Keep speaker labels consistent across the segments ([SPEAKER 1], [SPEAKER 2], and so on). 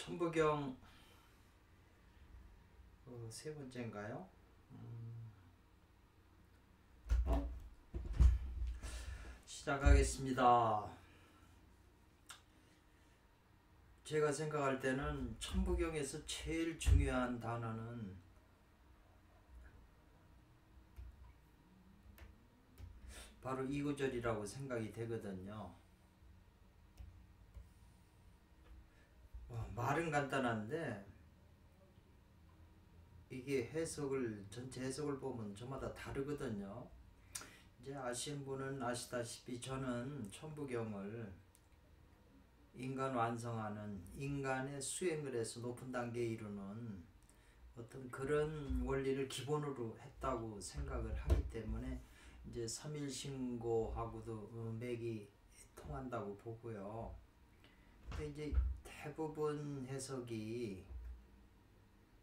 [SPEAKER 1] 천부경 세 번째인가요? 시작하겠습니다. 제가 생각할 때는 천부경에서 제일 중요한 단어는 바로 이 구절이라고 생각이 되거든요. 말은 간단한데 이게 전체 해석을 보면 저마다 다르거든요. 이제 아시는 분은 아시다시피 저는 천부경을 인간 완성하는, 인간의 수행을 해서 높은 단계에 이루는 어떤 그런 원리를 기본으로 했다고 생각을 하기 때문에 이제 삼일신고하고도 맥이 통한다고 보고요. 근데 이제 대부분 해석이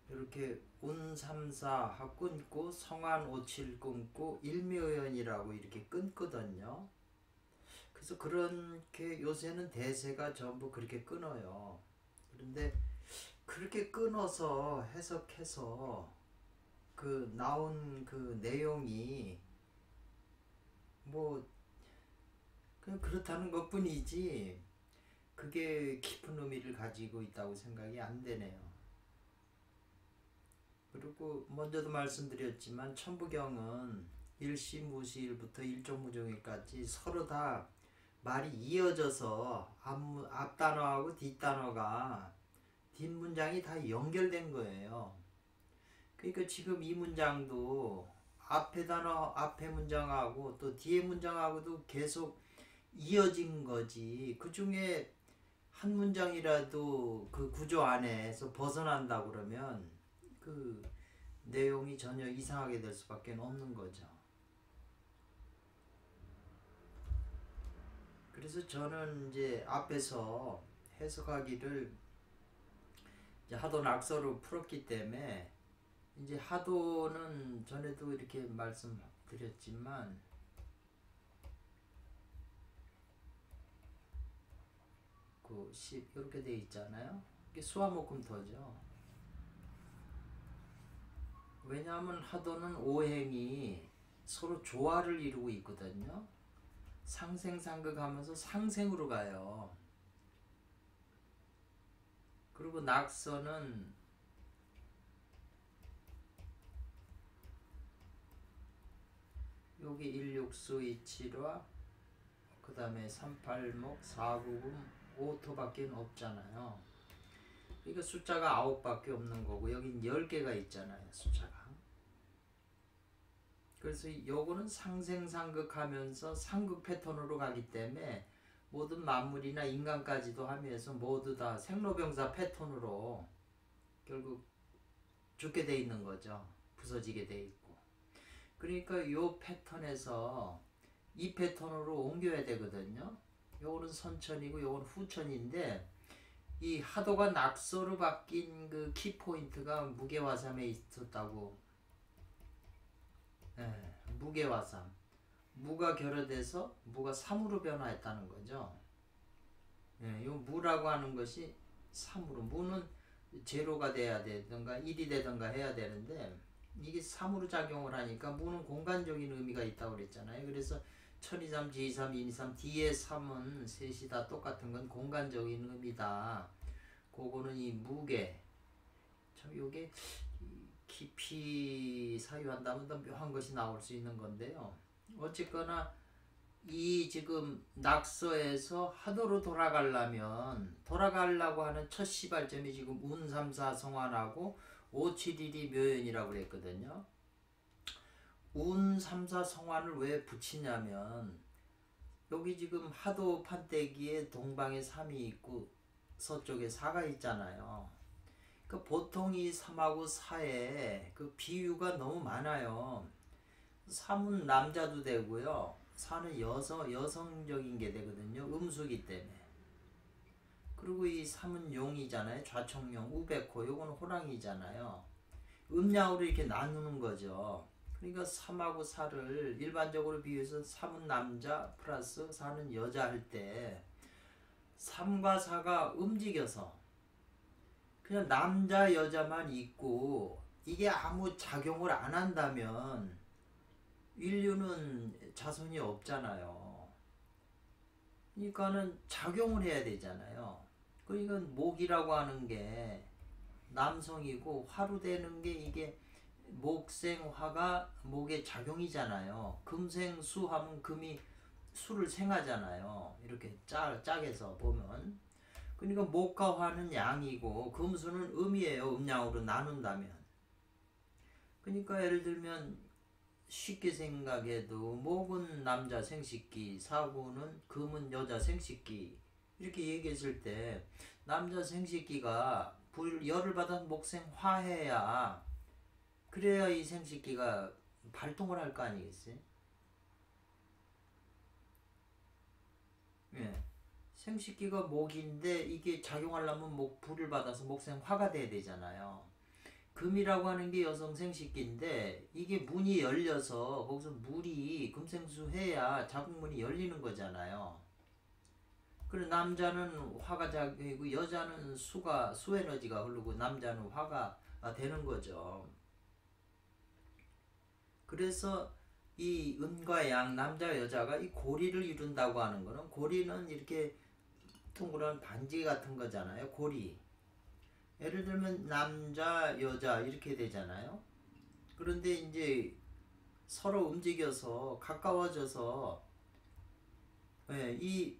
[SPEAKER 1] 이렇게 운삼사하 끊고 성안오칠 끊고 일묘연이라고 이렇게 끊거든요. 그래서 그렇게 요새는 대세가 전부 그렇게 끊어요. 그런데 그렇게 끊어서 해석해서 그 나온 그 내용이 뭐 그냥 그렇다는 것뿐이지 그게 깊은 의미를 가지고 있다고 생각이 안 되네요. 그리고 먼저도 말씀드렸지만 천부경은 일시무시일부터 일종무종일까지 서로 다 말이 이어져서 앞 단어하고 뒷 단어가 뒷문장이 다 연결된 거예요. 그러니까 지금 이 문장도 앞에 단어 앞에 문장하고 또 뒤에 문장하고도 계속 이어진 거지. 그 중에 한 문장이라도 그 구조 안에서 벗어난다 그러면 그 내용이 전혀 이상하게 될 수밖에 없는 거죠. 그래서 저는 이제 앞에서 해석하기를 이제 하도 낙서로 풀었기 때문에 이제 하도는 전에도 이렇게 말씀드렸지만 그 10 이렇게 돼 있잖아요. 이게 수화목금토죠. 왜냐하면 하도는 오행이 서로 조화를 이루고 있거든요. 상생상극하면서 상생으로 가요. 그리고 낙서는 여기 일육수 이칠화 그 다음에 38목 4구금 5토밖에 없잖아요. 그러니까 숫자가 9밖에 없는 거고 여긴 10개가 있잖아요. 숫자가. 그래서 요거는 상생상극하면서 상극 패턴으로 가기 때문에 모든 만물이나 인간까지도 하면서 모두 다 생로병사 패턴으로 결국 죽게 돼 있는 거죠. 부서지게 돼 있고. 그러니까 요 패턴에서 이 패턴으로 옮겨야 되거든요. 요거는 선천이고 요거는 후천인데 이 하도가 낙서로 바뀐 그 키포인트가 무게화삼에 있었다고. 네, 무게화삼. 무가 결여돼서 무가 삼으로 변화했다는 거죠. 네, 요 무라고 하는 것이 삼으로. 무는 제로가 돼야 되든가 1이 되든가 해야 되는데 이게 3으로 작용을 하니까 무는 공간적인 의미가 있다고 그랬잖아요. 그래서 천이삼, 지이삼, 인이삼 뒤에 3은 셋이 다 똑같은 건 공간적인 의미다. 그거는 이 무게. 참 요게 깊이 사유한다면 더 묘한 것이 나올 수 있는 건데요. 어쨌거나 이 지금 낙서에서 하도로 돌아가려고 하는 첫 시발점이 지금 운삼사 성환하고 571이 묘연이라고 그랬거든요. 운삼사 성환을 왜 붙이냐면 여기 지금 하도 판때기에 동방에 3이 있고 서쪽에 4가 있잖아요. 그 보통 이 3하고 4에 그 비유가 너무 많아요. 3은 남자도 되고요. 4는 여성적인 게 되거든요. 음수기 때문에. 그리고 이 3은 용이잖아요. 좌청용, 우백호, 요거는 호랑이잖아요. 음양으로 이렇게 나누는 거죠. 그러니까 3하고 4를 일반적으로 비유해서 3은 남자 플러스 4는 여자 할 때 3과 4가 움직여서 그냥 남자 여자만 있고 이게 아무 작용을 안 한다면 인류는 자손이 없잖아요. 그러니까는 작용을 해야 되잖아요. 그러니까 목이라고 하는 게 남성이고 화로 되는 게 이게 목생화가 목의 작용이잖아요. 금생수 하면 금이 수를 생하잖아요. 이렇게 짝에서 보면. 그러니까 목과 화는 양이고 금수는 음이에요. 음양으로 나눈다면. 그러니까 예를 들면 쉽게 생각해도 목은 남자 생식기, 사구는 금은 여자 생식기 이렇게 얘기했을 때 남자 생식기가 열을 받아서 목생화해야 그래야 이 생식기가 발동을 할 거 아니겠어요? 예. 생식기가 목인데 이게 작용하려면 불을 받아서 목생화가 돼야 되잖아요. 금이라고 하는 게 여성 생식기인데 이게 문이 열려서 거기서 물이 금생수 해야 자궁문이 열리는 거잖아요. 그리고 남자는 화가 작용이고 여자는 수 에너지가 흐르고 남자는 화가 되는 거죠. 그래서 이 음과 양, 남자 여자가 이 고리를 이룬다고 하는 거는 고리는 이렇게 둥그런 반지 같은 거잖아요. 고리. 예를 들면 남자 여자 이렇게 되잖아요. 그런데 이제 서로 움직여서 가까워져서 이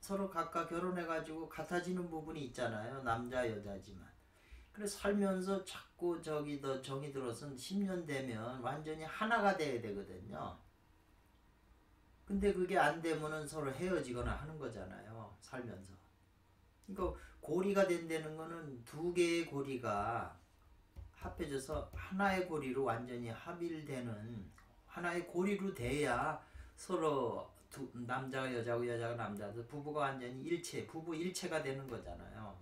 [SPEAKER 1] 서로 각각 결혼해가지고 같아지는 부분이 있잖아요. 남자 여자지만. 그래서 살면서 자꾸 정이 들어서 10년 되면 완전히 하나가 돼야 되거든요. 근데 그게 안 되면은 서로 헤어지거나 하는 거잖아요. 살면서. 그러니까 고리가 된다는 거는 두 개의 고리가 합해져서 하나의 고리로 완전히 합일되는 하나의 고리로 돼야 서로 남자가 여자고 여자가 남자고 부부가 완전히 일체, 부부 일체가 되는 거잖아요.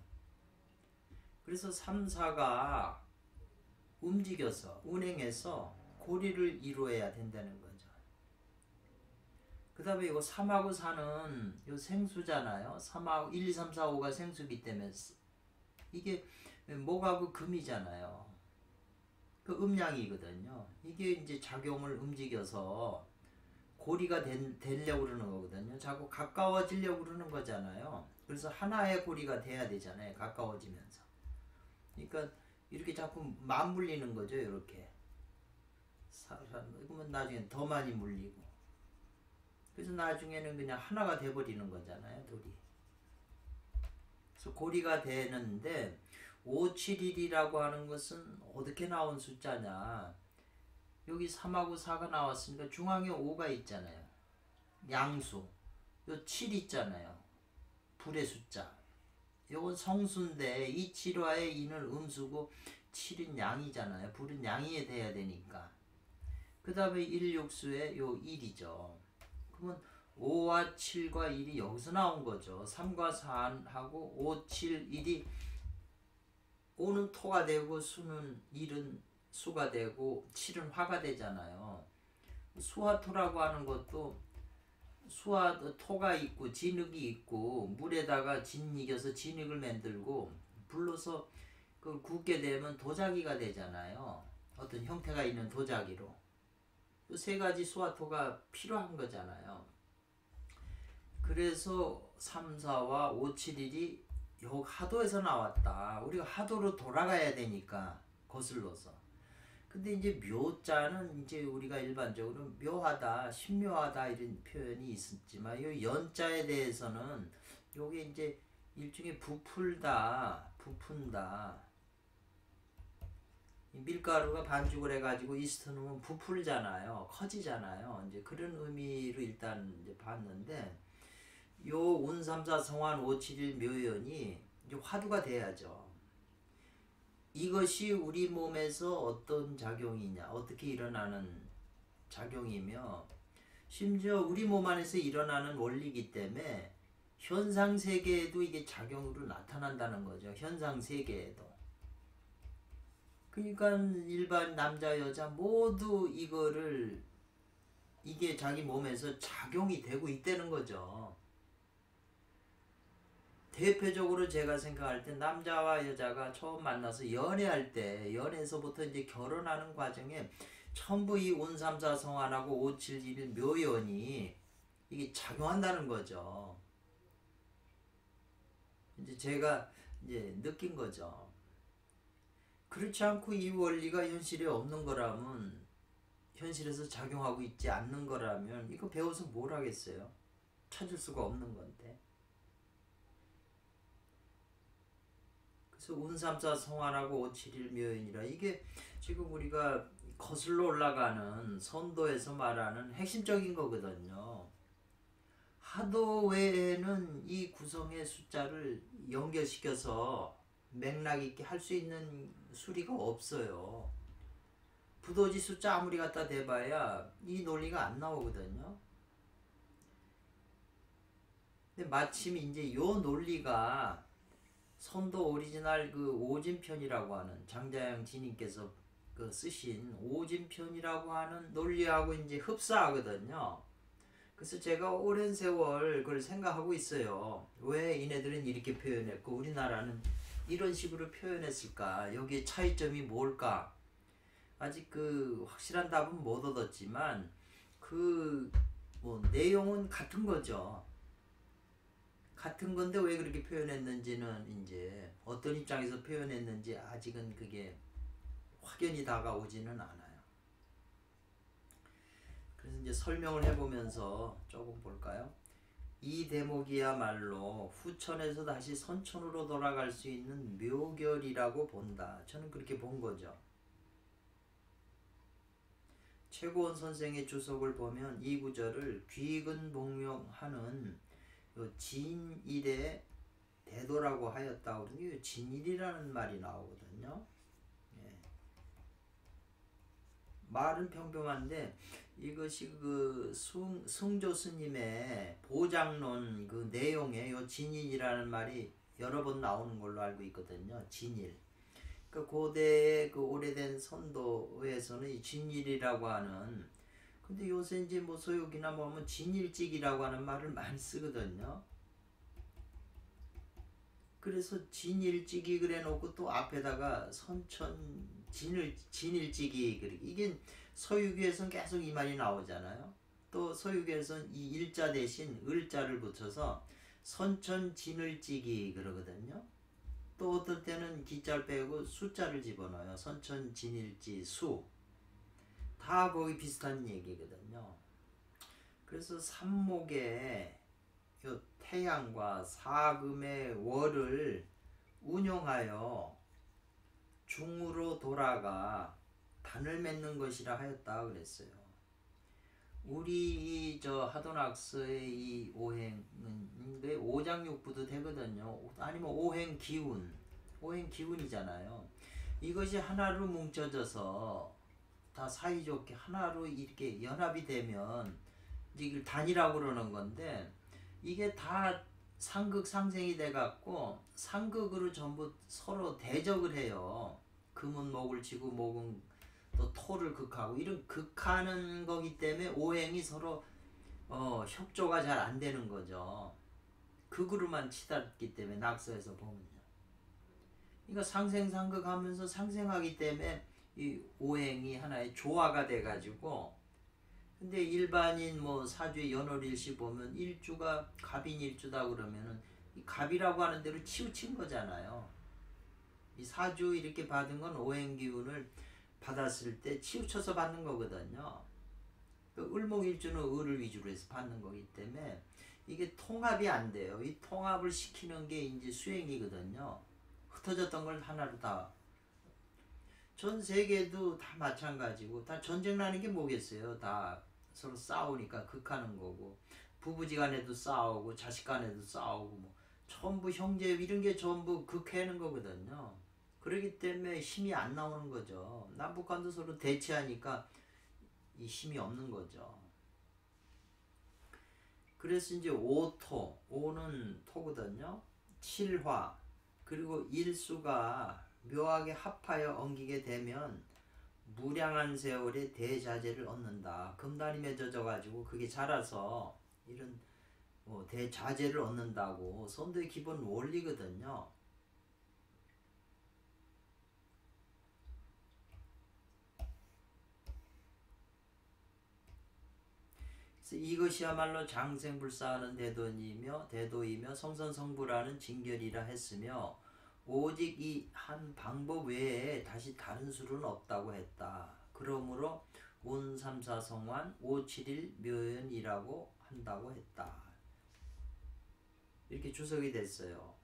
[SPEAKER 1] 그래서 3, 4가 움직여서 운행해서 고리를 이루어야 된다는 거죠. 그 다음에 이거 3하고 4는 요 생수잖아요. 3하고 1, 2, 3, 4, 5가 생수기 때문에 이게 목하고 금이잖아요. 그 음양이거든요. 이게 이제 작용을 움직여서 고리가 되려고 그러는 거거든요. 자꾸 가까워지려고 그러는 거잖아요. 그래서 하나의 고리가 돼야 되잖아요. 가까워지면서. 그러니까 이렇게 자꾸 맞물리는 거죠. 이렇게. 그러면 나중에 더 많이 물리고. 그래서 나중에는 그냥 하나가 돼버리는 거잖아요. 둘이. 그래서 고리가 되는데 571이라고 하는 것은 어떻게 나온 숫자냐. 여기 3하고 4가 나왔으니까 중앙에 5가 있잖아요. 양수. 요 7 있잖아요. 불의 숫자. 요건 성수인데 이 7화에 2는 음수고 7은 양이잖아요. 불은 양이 돼야 되니까. 그 다음에 1육수에 요 1이죠. 그러면 5와 7과 1이 여기서 나온 거죠. 3과 4하고 5, 7, 1이 5는 토가 되고 수는 1은 수가 되고 7은 화가 되잖아요. 수화토라고 하는 것도 수화 토가 있고 진흙이 있고 물에다가 진 이겨서 진흙을 만들고 불러서 그걸 굽게 되면 도자기가 되잖아요. 어떤 형태가 있는 도자기로. 세 가지 수화토가 필요한 거잖아요. 그래서 3, 4와 5, 7, 1이 요 하도에서 나왔다. 우리가 하도로 돌아가야 되니까 거슬러서. 근데 이제 묘자는 이제 우리가 일반적으로 묘하다, 신묘하다 이런 표현이 있었지만 이 연자에 대해서는 요게 이제 일종의 부풀다, 부푼다. 밀가루가 반죽을 해가지고 이스트 넣으면 부풀잖아요, 커지잖아요. 이제 그런 의미로 일단 이제 봤는데 요 운삼사 성환 571 묘연이 이제 화두가 돼야죠. 이것이 우리 몸에서 어떤 작용이냐, 어떻게 일어나는 작용이며 심지어 우리 몸 안에서 일어나는 원리이기 때문에 현상세계에도 이게 작용으로 나타난다는 거죠. 현상세계에도. 그러니까 일반 남자 여자 모두 이게 자기 몸에서 작용이 되고 있다는 거죠. 대표적으로 제가 생각할 때 남자와 여자가 처음 만나서 연애할 때 연애에서부터 이제 결혼하는 과정에 전부 이 온삼사성안하고 571 묘연이 이게 작용한다는 거죠. 이제 제가 이제 느낀 거죠. 그렇지 않고 이 원리가 현실에 없는 거라면, 현실에서 작용하고 있지 않는 거라면 이거 배워서 뭘 하겠어요? 찾을 수가 없는 건데. 그래서 운삼사 성안하고 571 묘연이라, 이게 지금 우리가 거슬러 올라가는 선도에서 말하는 핵심적인 거거든요. 하도 외에는 이 구성의 숫자를 연결시켜서 맥락 있게 할 수 있는 수리가 없어요. 부도지 숫자 아무리 갖다 대봐야 이 논리가 안 나오거든요. 근데 마침 이제 요 논리가 선도 오리지널 그 오진편이라고 하는 장자영 지님께서 그 쓰신 오진편이라고 하는 논리하고 이제 흡사하거든요. 그래서 제가 오랜 세월 그걸 생각하고 있어요. 왜 이네들은 이렇게 표현했고 우리나라는 이런 식으로 표현했을까? 여기에 차이점이 뭘까? 아직 그 확실한 답은 못 얻었지만 그 뭐 내용은 같은 거죠. 같은 건데 왜 그렇게 표현했는지는 이제 어떤 입장에서 표현했는지 아직은 그게 확연히 다가오지는 않아요. 그래서 이제 설명을 해보면서 조금 볼까요? 이 대목이야말로 후천에서 다시 선천으로 돌아갈 수 있는 묘결이라고 본다. 저는 그렇게 본 거죠. 최고원 선생의 주석을 보면 이 구절을 귀근복명하는 진일의 대도라고 하였다고 그러는데 진일이라는 말이 나오거든요. 예. 말은 평평한데 이것이 그 승조 스님의 보장론 그 내용에 요 진일이라는 말이 여러 번 나오는 걸로 알고 있거든요. 진일. 그 고대의 그 오래된 선도에서는 이 진일이라고 하는, 근데 요새 이제 뭐 소욕이나 뭐 하면 진일직이라고 하는 말을 많이 쓰거든요. 그래서 진일직이 그래 놓고 또 앞에다가 선천 진일직이 그래. 이게 서유기에서는 계속 이 말이 나오잖아요. 또 서유기에서는 이 일자 대신 을자를 붙여서 선천 진을직이 그러거든요. 또 어떨 때는 기자를 빼고 숫자를 집어넣어요. 선천 진일지 수. 다 거기 비슷한 얘기거든요. 그래서 삼목의 요 태양과 사금의 월을 운용하여 중으로 돌아가 단을 맺는 것이라 하였다 그랬어요. 우리 저 하도낙서의 이 오행은 왜 오장육부도 되거든요. 아니면 오행기운, 오행기운이잖아요. 이것이 하나로 뭉쳐져서 다 사이좋게 하나로 이렇게 연합이 되면 이걸 단이라고 그러는 건데, 이게 다 상극상생이 돼갖고 상극으로 전부 서로 대적을 해요. 금은 목을 치고 목은 또 토를 극하고, 이런 극하는 거기 때문에 오행이 서로 협조가 잘 안 되는 거죠. 극으로만 치닫기 때문에 낙서에서 보면요. 그러니까 상생상극하면서 상생하기 때문에 이 오행이 하나의 조화가 돼가지고, 근데 일반인 뭐 사주의 연월일시 보면 일주가 갑인일주다 그러면은 이 갑이라고 하는 대로 치우친 거잖아요. 이 사주 이렇게 받은 건 오행기운을 받았을 때 치우쳐서 받는 거거든요. 그 을목일주는 을을 위주로 해서 받는 거기 때문에 이게 통합이 안 돼요. 이 통합을 시키는 게 이제 수행이거든요. 흩어졌던 걸 하나로 다. 전 세계도 다 마찬가지고, 다 전쟁 나는 게 뭐겠어요. 다 서로 싸우니까 극하는 거고, 부부지간에도 싸우고 자식간에도 싸우고 뭐 전부 형제 이런 게 전부 극해는 거거든요. 그렇기 때문에 힘이 안 나오는 거죠. 남북한도 서로 대치하니까 이 힘이 없는 거죠. 그래서 이제 오토, 오는 토거든요. 칠화, 그리고 일수가 묘하게 합하여 엉기게 되면 무량한 세월의 대자재를 얻는다. 금단이 맺어져 가지고 그게 자라서 이런 대자재를 얻는다고 선도의 기본 원리거든요. 그래서 이것이야말로 장생불사하는 대도이며 성선성불하는 징결이라 했으며 오직 이 한 방법 외에 다시 다른 수는 없다고 했다. 그러므로 운삼사성환 571묘연이라고 한다고 했다. 이렇게 주석이 됐어요.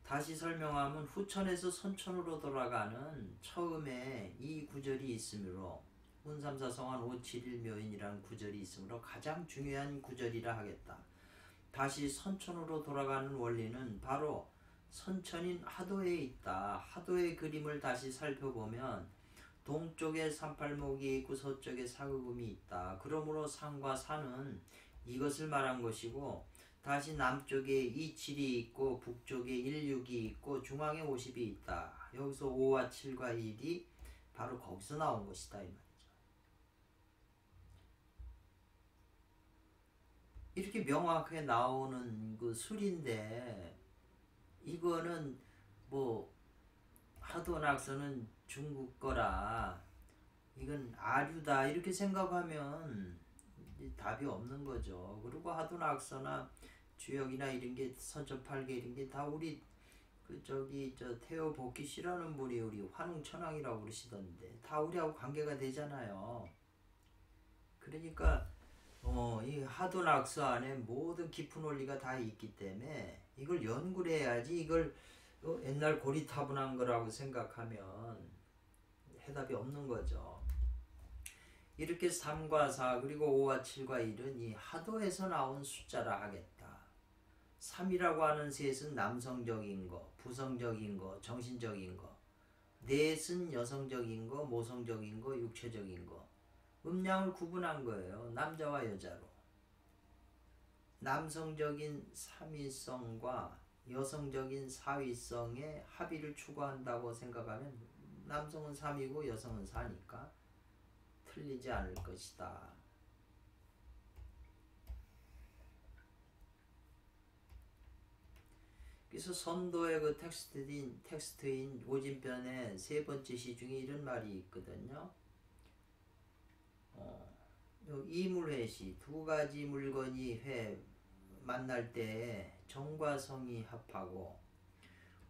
[SPEAKER 1] 다시 설명하면 후천에서 선천으로 돌아가는 처음에 이 구절이 있으므로 운삼사성환 571묘연이라는 구절이 있으므로 가장 중요한 구절이라 하겠다. 다시 선천으로 돌아가는 원리는 바로 선천인 하도에 있다. 하도의 그림을 다시 살펴보면 동쪽에 삼팔목이 있고 서쪽에 사극음이 있다. 그러므로 상과 사는 이것을 말한 것이고 다시 남쪽에 이칠이 있고 북쪽에 16이 있고 중앙에 50이 있다. 여기서 5와 7과 1이 바로 거기서 나온 것이다 이 말이죠. 이렇게 명확하게 나오는 그 술인데 이거는 뭐 하도낙서는 중국 거라 이건 아류다 이렇게 생각하면 답이 없는 거죠. 그리고 하도낙서나 주역이나 이런 게 서적팔계 이런 게 다 우리 저 태호 복귀 싫어하는 분이 우리 환웅천왕이라고 그러시던데 다 우리하고 관계가 되잖아요. 그러니까 이 하도낙서 안에 모든 깊은 원리가 다 있기 때문에 이걸 연구를 해야지 이걸 옛날 고리타분한 거라고 생각하면 해답이 없는 거죠. 이렇게 3과 4 그리고 5와 7과 1은 이 하도에서 나온 숫자라 하겠다. 3이라고 하는 셋은 남성적인 거, 부성적인 거, 정신적인 거. 넷은 여성적인 거, 모성적인 거, 육체적인 거. 음양을 구분한 거예요. 남자와 여자로. 남성적인 삼위성과 여성적인 사위성의 합의를 추구한다고 생각하면 남성은 3이고 여성은 4니까 틀리지 않을 것이다. 그래서 선도의 그 텍스트인 오진편의 세 번째 시 중에 이런 말이 있거든요. 이물회시 두 가지 물건이 만날 때 정과 성이 합하고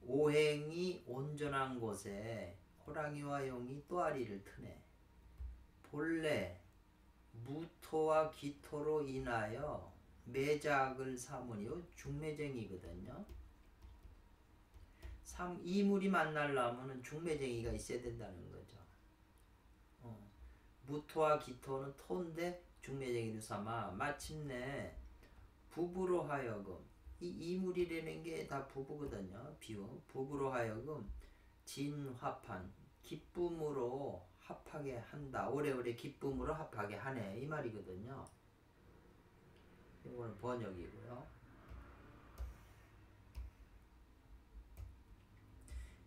[SPEAKER 1] 오행이 온전한 곳에 호랑이와 용이 또아리를 트네. 본래 무토와 기토로 인하여 매작을 삼으니요 중매쟁이거든요. 이물이 만나려면 중매쟁이가 있어야 된다는 거죠. 무토와 기토는 토인데 중매쟁이를 삼아 마침내 부부로 하여금 이 이물이라는 게 다 부부거든요. 비유 부부로 하여금 진화판 기쁨으로 합하게 한다. 오래오래 기쁨으로 합하게 하네 이 말이거든요. 이거는 번역이고요.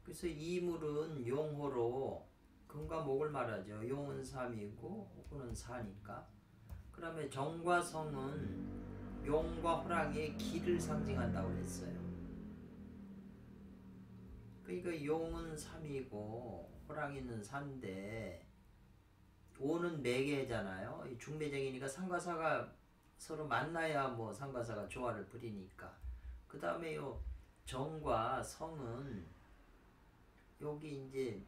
[SPEAKER 1] 그래서 이물은 용호로 금과 목을 말하죠. 용은 3이고 호는 4니까. 그 다음에 정과 성은 용과 호랑이의 기를 상징한다고 했어요. 그러니까 용은 3이고 호랑이는 4인데 5는 매개잖아요. 중매쟁이니까 상과 사가 서로 만나야 뭐 상과 사가 조화를 부리니까. 그 다음에 요 정과 성은 여기 이제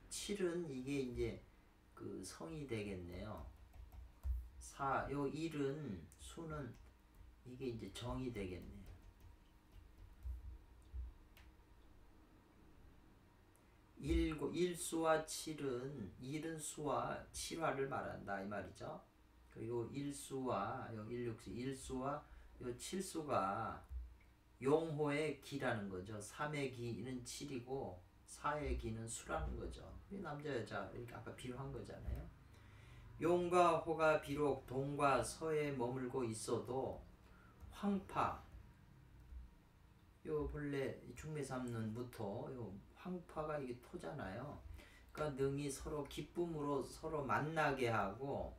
[SPEAKER 1] 7은 이게 이제 그 성이 되겠네요. 4, 1은 수는 이게 이제 정이 되겠네요. 일수와 7은 1은 수와 7화를 말한다 이 말이죠. 그리고 일수와 일수와 7수가 용호의 기라는 거죠. 3의 기는 7이고 4의 기는 수라는 거죠. 남자 여자 이렇게 아까 비유한 거잖아요. 용과 호가 비록 동과 서에 머물고 있어도 황파 본래 중매 삼는 무토 황파가 이게 토잖아요. 그러니까 능이 서로 기쁨으로 서로 만나게 하고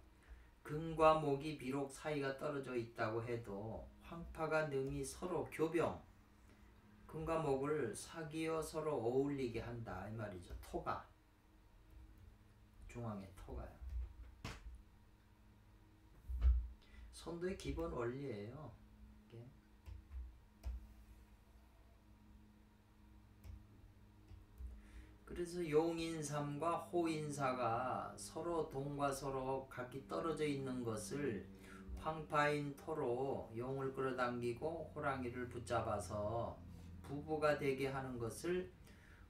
[SPEAKER 1] 금과 목이 비록 사이가 떨어져 있다고 해도 황파가 능히 서로 교병, 금과 목을 사귀어 서로 어울리게 한다 이 말이죠. 토가, 중앙에 토가요. 선도의 기본 원리예요. 이게. 그래서 용인삼과 호인사가 서로 동과 서로 각기 떨어져 있는 것을 황파인 토로 용을 끌어당기고 호랑이를 붙잡아서 부부가 되게 하는 것을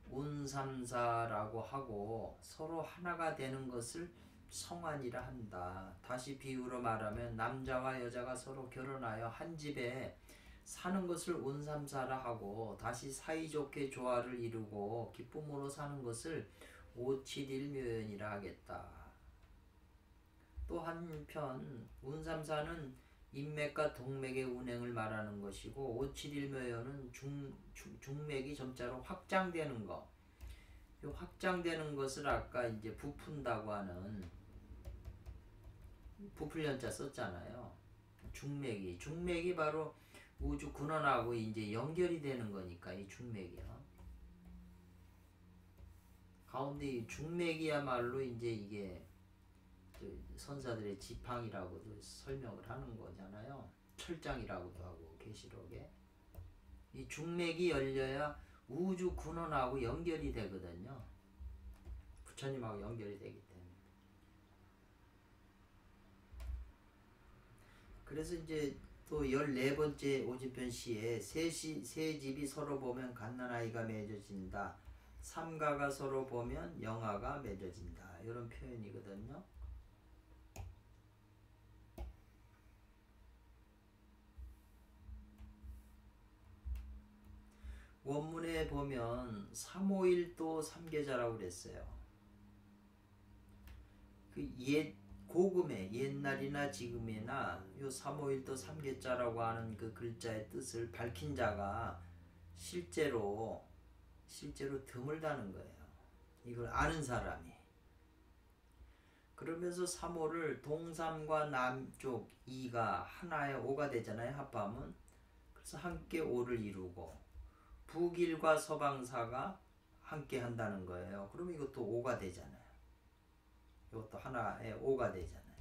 [SPEAKER 1] 운삼사라고 하고 서로 하나가 되는 것을 성환이라 한다. 다시 비유로 말하면 남자와 여자가 서로 결혼하여 한 집에 사는 것을 운삼사라 하고 다시 사이좋게 조화를 이루고 기쁨으로 사는 것을 오칠일묘연이라 하겠다. 또 한편 운삼사는 인맥과 동맥의 운행을 말하는 것이고 오칠일묘연은 중맥이 점자로 확장되는 것. 이 확장되는 것을 아까 이제 부푼다고 하는 부풀연자 썼잖아요. 중맥이 바로 우주 근원하고 이제 연결이 되는 거니까 이 중맥이요. 가운데 이 중맥이야말로 이제 이게 선사들의 지팡이라고도 설명을 하는 거잖아요. 철장이라고도 하고 계시록에 이 중맥이 열려야 우주 근원하고 연결이 되거든요. 부처님하고 연결이 되기 때문에. 그래서 이제 또 14번째 오진편 시에 세 집이 서로 보면 갓난아이가 맺어진다. 삼가가 서로 보면 영아가 맺어진다. 이런 표현이거든요. 원문에 보면 삼오일도 삼계자라고 그랬어요. 그 고금의 옛날이나 지금이나 요 삼오일도 삼계자라고 하는 그 글자의 뜻을 밝힌 자가 실제로 드물다는 거예요. 이걸 아는 사람이. 그러면서 삼오를 동삼과 남쪽 이가 하나의 오가 되잖아요. 합하면. 그래서 함께 오를 이루고 북일과 서방사가 함께 한다는 거예요. 그럼 이것도 오가 되잖아요. 이것도 하나의 오가 되잖아요.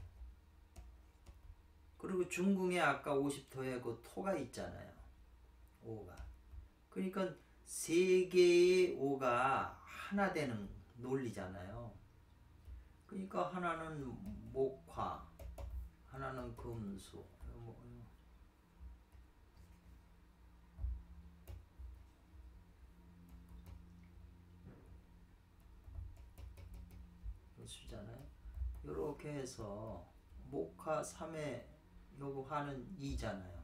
[SPEAKER 1] 그리고 중궁에 아까 50토에 그 토가 있잖아요. 오가. 그러니까 세 개의 오가 하나 되는 논리잖아요. 그러니까 하나는 목화, 하나는 금수. 수잖아요. 이렇게 해서 목화 3에 요거 화는 2잖아요.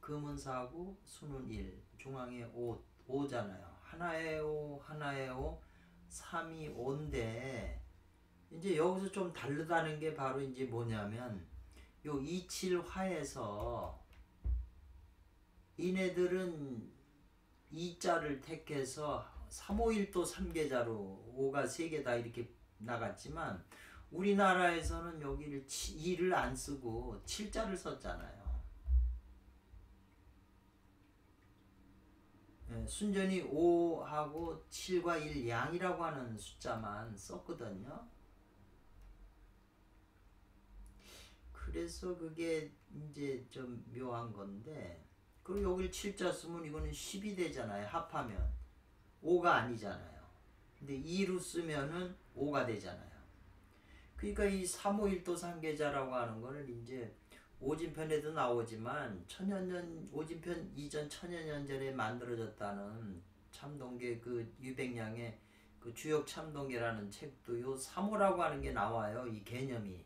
[SPEAKER 1] 금은 4고 수는 1, 중앙에 5잖아요. 하나의 오, 3이 5인데 이제 여기서 좀 다르다는 게 바로 이제 뭐냐면 요 27화에서 이네들은 2자를 택해서 351도 3계자로 5가 3개 다 이렇게 나갔지만 우리나라에서는 여기를 2를 안 쓰고 7자를 썼잖아요. 네, 순전히 5하고 7과 1 양이라고 하는 숫자만 썼거든요. 그래서 그게 이제 좀 묘한 건데 그리고 여기를 7자 쓰면 이거는 10이 되잖아요. 합하면 5가 아니잖아요. 근데 2로 쓰면은 5가 되잖아요. 그러니까 이 351도 상계자라고 하는 거는 이제 오진편에도 나오지만 천년전 오진편 이전 천여년 전에 만들어졌다는 참동계 그 유백량의 그 주역 참동계라는 책도 요 3호라고 하는 게 나와요. 이 개념이.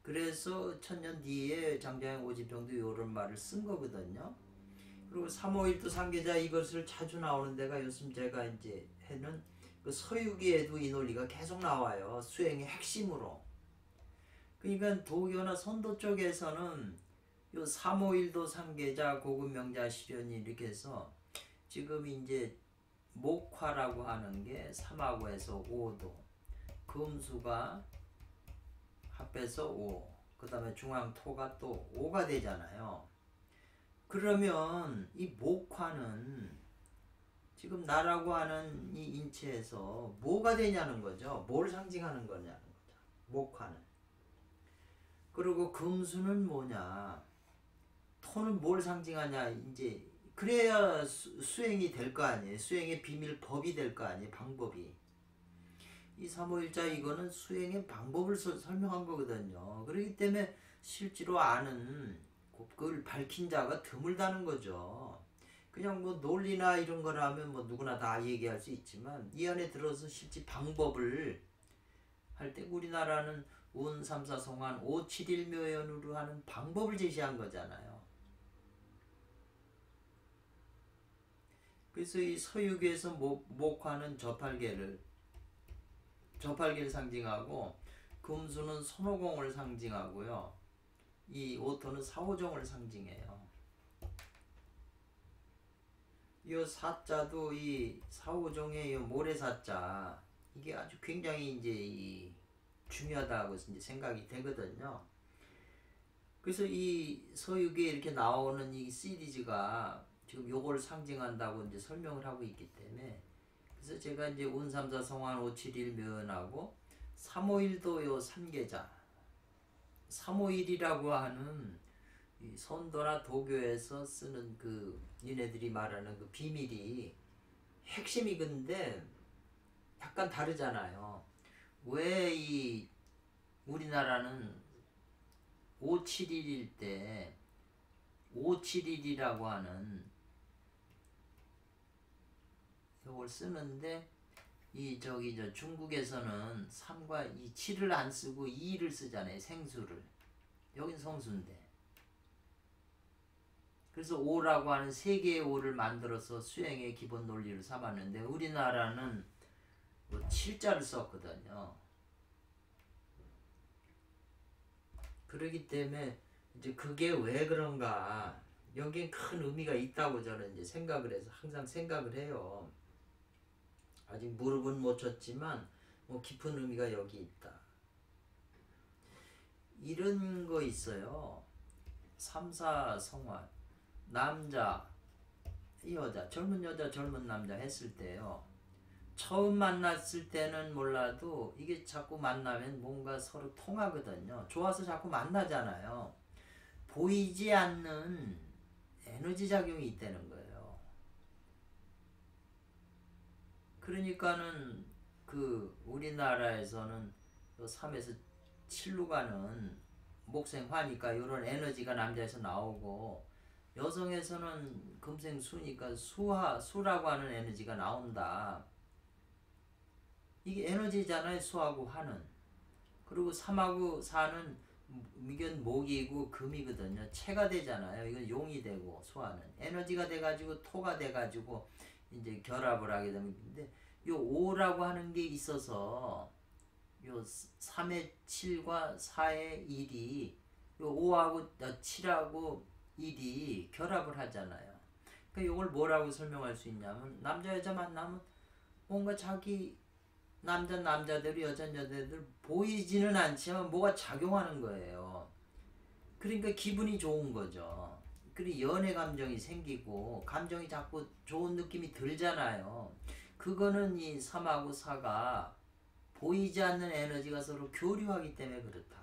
[SPEAKER 1] 그래서 천년 뒤에 장자영 오진평도 요런 말을 쓴 거거든요. 그리고 351도 상계자 이것을 자주 나오는 데가 요즘 제가 이제 해는 그 서유기에도 이 논리가 계속 나와요. 수행의 핵심으로. 그러니까 도교나 선도 쪽에서는 요 351도 상계자 고급명자 실현이 이렇게 해서 지금 이제 목화라고 하는 게 3하고에서 5도 금수가 합해서 5 그 다음에 중앙토가 또 5가 되잖아요. 그러면 이 목화는 지금 나라고 하는 이 인체에서 뭐가 되냐는 거죠. 뭘 상징하는 거냐는 거죠. 목화는. 그리고 금수는 뭐냐. 토는 뭘 상징하냐. 이제 그래야 수행이 될 거 아니에요. 수행의 비밀법이 될 거 아니에요. 방법이. 이 삼오일자 이거는 수행의 방법을 설명한 거거든요. 그렇기 때문에 실제로 아는 그걸 밝힌 자가 드물다는 거죠. 그냥 뭐 논리나 이런 거라면 뭐 누구나 다 얘기할 수 있지만 이 안에 들어서 실제 방법을 할 때 우리나라는 운, 삼사, 성한, 오, 칠일 묘연으로 하는 방법을 제시한 거잖아요. 그래서 이 서유계에서 목화는 저팔계를 상징하고 금수는 손오공을 상징하고요. 이 오토는 사오종을 상징해요. 이 사자도 이 사오종의 이 모래사자 이게 아주 굉장히 이제 중요하다고 이제 생각이 되거든요. 그래서 이 서유기에 이렇게 나오는 이 시리즈가 지금 요걸 상징한다고 이제 설명을 하고 있기 때문에 그래서 제가 이제 운삼사 성환 571 묘연하고 351도 요 3계자 351이라고 하는 이 선도나 도교에서 쓰는 그 니네들이 말하는 그 비밀이 핵심이 근데 약간 다르잖아요. 왜 이 우리나라는 571일 때 571이라고 하는 이걸 쓰는데 이 저기 저 중국에서는 3과 2, 7을 안 쓰고 2를 쓰잖아요. 생수를. 여긴 성수인데. 그래서 5라고 하는 3개의 5를 만들어서 수행의 기본 논리를 삼았는데 우리나라는 뭐 7자를 썼거든요. 그러기 때문에 이제 그게 왜 그런가 여기에 큰 의미가 있다고 저는 이제 생각을 해서 항상 생각을 해요. 아직 무릎은 못 쳤지만 뭐 깊은 의미가 여기 있다. 이런 거 있어요. 삼사 성환 남자 여자 젊은 여자 젊은 남자 했을 때요. 처음 만났을 때는 몰라도 이게 자꾸 만나면 뭔가 서로 통하거든요. 좋아서 자꾸 만나잖아요. 보이지 않는 에너지 작용이 있다는 거예요. 그러니까는 그 우리나라에서는 3에서 7로 가는 목생화니까 이런 에너지가 남자에서 나오고 여성에서는 금생수니까 수라고 하는 에너지가 나온다. 이게 에너지잖아요. 수하고 화는. 그리고 3하고 4는 이건 목이고 금이거든요. 체가 되잖아요. 이건 용이 되고 수하는 에너지가 돼가지고 토가 돼가지고 이제 결합을 하게 되면 근데 요 5라고 하는 게 있어서 요 3의 7과 4의 1이 요 5하고 7하고 1이 결합을 하잖아요. 그러니까 이걸 뭐라고 설명할 수 있냐면 남자 여자 만나면 뭔가 자기 남자대로 여자들 보이지는 않지만 뭐가 작용하는 거예요. 그러니까 기분이 좋은 거죠. 그리고 연애 감정이 생기고 감정이 자꾸 좋은 느낌이 들잖아요. 그거는 이 3하고 4가 보이지 않는 에너지가 서로 교류하기 때문에 그렇다.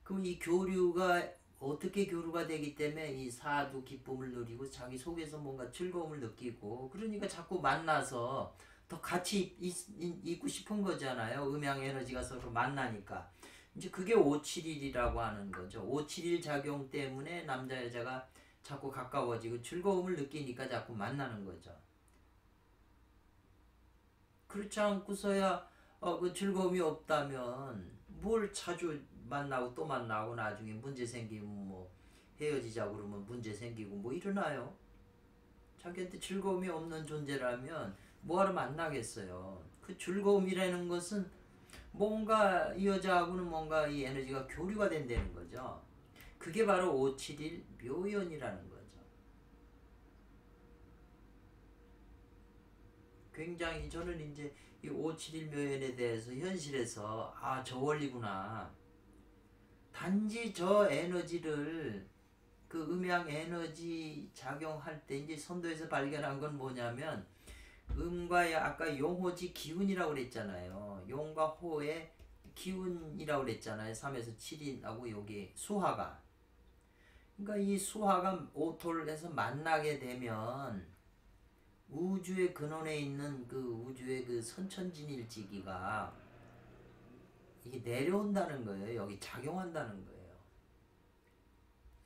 [SPEAKER 1] 그럼 이 교류가 어떻게 교류가 되기 때문에 이 4도 기쁨을 누리고 자기 속에서 뭔가 즐거움을 느끼고 그러니까 자꾸 만나서 더 같이 있고 싶은 거잖아요. 음양 에너지가 서로 만나니까. 이제 그게 571이라고 하는 거죠. 571 작용 때문에 남자 여자가 자꾸 가까워지고 즐거움을 느끼니까 자꾸 만나는 거죠. 그렇지 않고서야 그 즐거움이 없다면 뭘 자주 만나고 또 만나고 나중에 문제 생기면 뭐 헤어지자고 그러면 문제 생기고 뭐 일어나요. 자기한테 즐거움이 없는 존재라면 뭐하러 만나겠어요. 그 즐거움이라는 것은 뭔가 이 여자하고는 뭔가 이 에너지가 교류가 된다는 거죠. 그게 바로 571 묘연이라는 거죠. 굉장히 저는 이제 이 571 묘연에 대해서 현실에서 저 원리구나. 단지 저 에너지를 그 음양 에너지 작용할 때 이제 선도에서 발견한 건 뭐냐면 음과 아까 용호지 기운이라고 그랬잖아요. 용과 호의 기운이라고 그랬잖아요. 3에서 7이 나고 여기 수화가. 그러니까 이 수화가 오토를 해서 만나게 되면 우주의 근원에 있는 그 우주의 그 선천진일지기가 이게 내려온다는 거예요. 여기 작용한다는 거예요.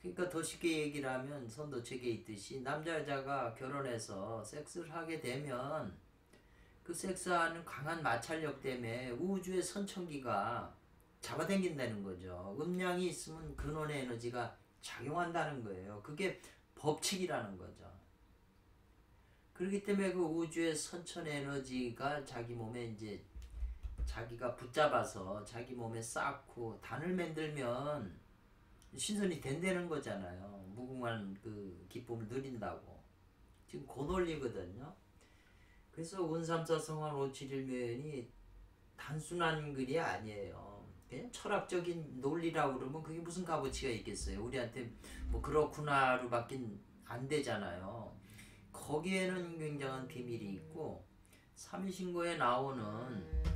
[SPEAKER 1] 그러니까 더 쉽게 얘기를 하면 선도책에 있듯이 남자 여자가 결혼해서 섹스를 하게 되면 그 섹스하는 강한 마찰력 때문에 우주의 선천기가 잡아당긴다는 거죠. 음량이 있으면 근원의 에너지가 작용한다는 거예요. 그게 법칙이라는 거죠. 그렇기 때문에 그 우주의 선천 에너지가 자기 몸에 이제 자기가 붙잡아서 자기 몸에 쌓고 단을 만들면 신선이 된다는 거잖아요. 무궁한 그 기쁨을 누린다고. 지금 그 논리거든요. 그래서 운삼사 성환 오칠일면이 단순한 글이 아니에요. 그냥 철학적인 논리라고 그러면 그게 무슨 값어치가 있겠어요. 우리한테 뭐 그렇구나로밖에 안 되잖아요. 거기에는 굉장한 비밀이 있고 삼위신고에 나오는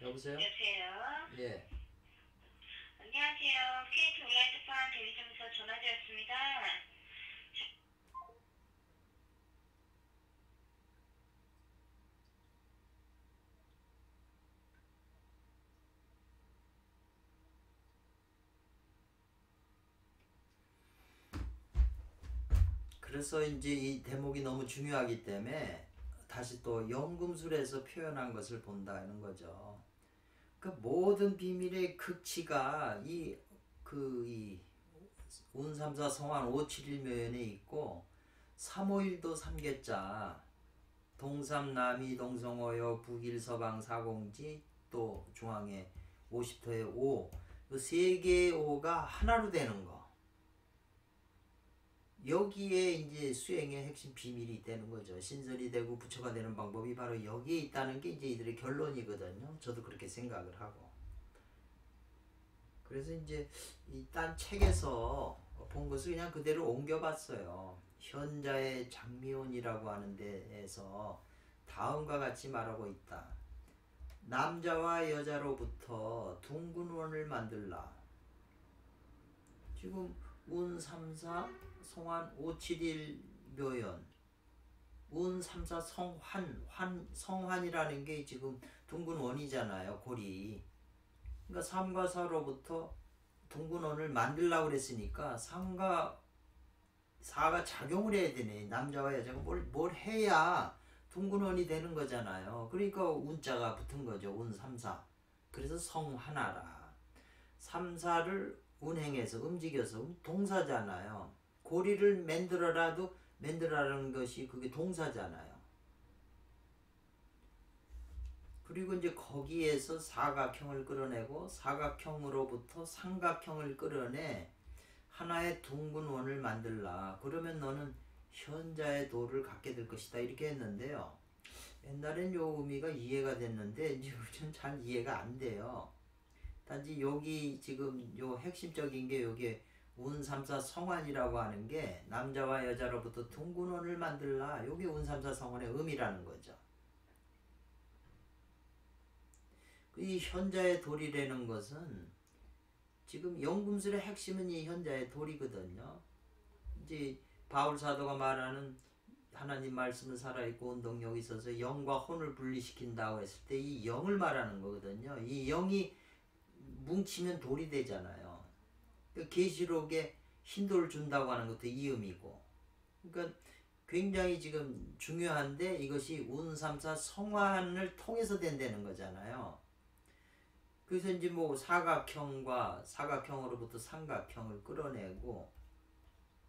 [SPEAKER 1] 여보세요?
[SPEAKER 2] 여보세요?
[SPEAKER 1] 예.
[SPEAKER 2] 안녕하세요. KT 온라인투판 대리점에서 전화드렸습니다.
[SPEAKER 1] 그래서 이제 이 대목이 너무 중요하기 때문에 다시 또 연금술에서 표현한 것을 본다는 거죠. 그 모든 비밀의 극치가 이 운삼사 성환 571면에 있고 351도 삼계자 동삼남이 동성어여 북일서방 사공지 또 중앙에 50토의 5 그 세 개의 5가 하나로 되는 거. 여기에 이제 수행의 핵심 비밀이 되는 거죠. 신설이 되고 부처가 되는 방법이 바로 여기에 있다는 게 이제 이들의 결론이거든요. 저도 그렇게 생각을 하고. 그래서 이제 일단 책에서 본 것을 그냥 그대로 옮겨봤어요. 현자의 장미혼이라고 하는 데에서 다음과 같이 말하고 있다. 남자와 여자로부터 둥근원을 만들라. 지금 운3사 성환 571 묘연 운3사 성환이라는 게 지금 둥근원이잖아요. 고리. 그러니까 3과 4로부터 둥근원을 만들라고 그랬으니까 3과 4가 작용을 해야 되네. 남자와 여자가 뭘 해야 둥근원이 되는 거잖아요. 그러니까 운자가 붙은 거죠. 운 3, 4. 그래서 성하나라. 3, 4를 운행해서 움직여서 동사잖아요. 고리를 만들어라도 만들어라는 것이 그게 동사잖아요. 그리고 이제 거기에서 사각형을 끌어내고 사각형으로부터 삼각형을 끌어내 하나의 둥근 원을 만들라. 그러면 너는 현자의 도를 갖게 될 것이다. 이렇게 했는데요. 옛날엔 요 의미가 이해가 됐는데 이제 요즘 잘 이해가 안 돼요. 단지 여기 지금 요 핵심적인 게 여기 운삼사 성환이라고 하는 게 남자와 여자로부터 둥근 원을 만들라. 요게 운삼사 성환의 의미라는 거죠. 이 현자의 도리라는 것은 지금 연금술의 핵심은 이 현자의 도리거든요. 이제 바울 사도가 말하는 하나님 말씀은 살아있고 운동력이 있어서 영과 혼을 분리시킨다고 했을 때 이 영을 말하는 거거든요. 이 영이 뭉치면 돌이 되잖아요. 계시록에 흰돌을 준다고 하는 것도 이 의미고. 그러니까 굉장히 지금 중요한데 이것이 운삼사 성환을 통해서 된다는 거잖아요. 그래서 이제 뭐 사각형과 사각형으로부터 삼각형을 끌어내고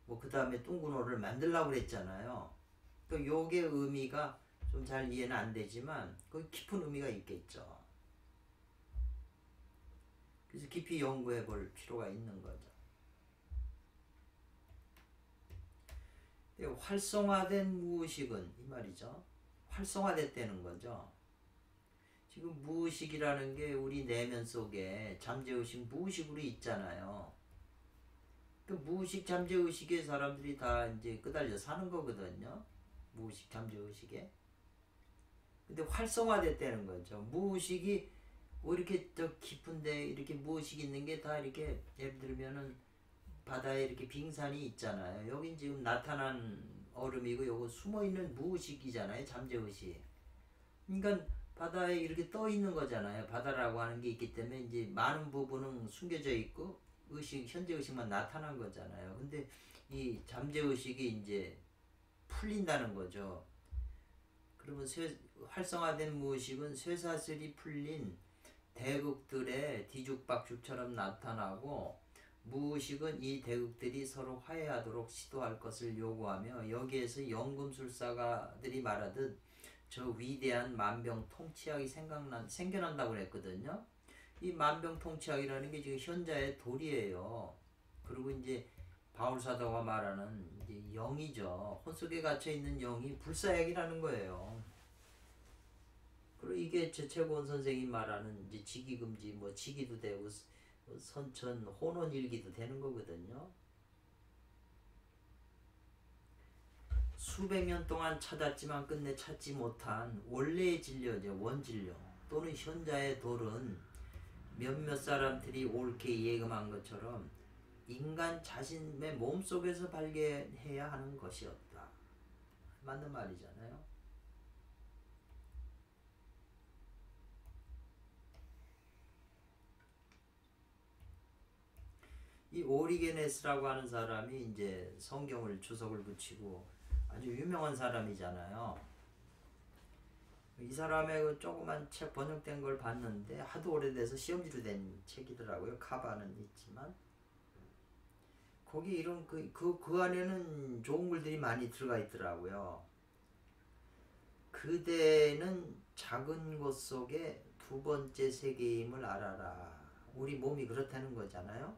[SPEAKER 1] 뭐 그 다음에 둥근호를 만들라고 그랬잖아요. 그 요게 의미가 좀 잘 이해는 안 되지만 그 깊은 의미가 있겠죠. 그래서 깊이 연구해 볼 필요가 있는 거죠. 활성화된 무의식은 이 말이죠. 활성화됐다는 거죠. 지금 무의식이라는 게 우리 내면 속에 잠재의식 무의식으로 있잖아요. 그 무의식 잠재의식에 사람들이 다 이제 끄달려 사는 거거든요. 무의식 잠재의식에. 근데 활성화됐다는 거죠. 무의식이 왜 이렇게 저 깊은데 이렇게 무의식이 있는 게 다 이렇게 예를 들면은 바다에 이렇게 빙산이 있잖아요. 여긴 지금 나타난 얼음이고 요거 숨어있는 무의식이잖아요. 잠재의식. 그러니까 바다에 이렇게 떠 있는 거잖아요. 바다라고 하는 게 있기 때문에 이제 많은 부분은 숨겨져 있고 의식, 현재 의식만 나타난 거잖아요. 근데 이 잠재 의식이 이제 풀린다는 거죠. 그러면 활성화된 무의식은 쇠사슬이 풀린 대극들의 뒤죽박죽처럼 나타나고 무의식은 이 대극들이 서로 화해하도록 시도할 것을 요구하며 여기에서 연금술사가들이 말하듯 저 위대한 만병통치약이 생겨난다고 그랬거든요. 이 만병통치약이라는 게 지금 현자의 도리예요. 그리고 이제 바울사도가 말하는 이제 영이죠. 혼 속에 갇혀 있는 영이 불사약이라는 거예요. 그리고 이게 최고원 선생이 말하는 이제 직이금지 뭐 직이도 되고 선천 혼원일기도 되는 거거든요. 수백 년 동안 찾았지만 끝내 찾지 못한 원래의 진료죠. 원진료 또는 현자의 돌은 몇몇 사람들이 옳게 예금한 것처럼 인간 자신의 몸속에서 발견해야 하는 것이었다. 맞는 말이잖아요. 이 오리게네스라고 하는 사람이 이제 성경을 주석을 붙이고 아주 유명한 사람이잖아요. 이 사람의 그 조그만 책 번역된 걸 봤는데 하도 오래돼서 시험지로 된 책이더라고요. 카바는 있지만 거기 이런 그 안에는 좋은 글들이 많이 들어가 있더라고요. 그대는 작은 것 속에 두 번째 세계임을 알아라. 우리 몸이 그렇다는 거잖아요.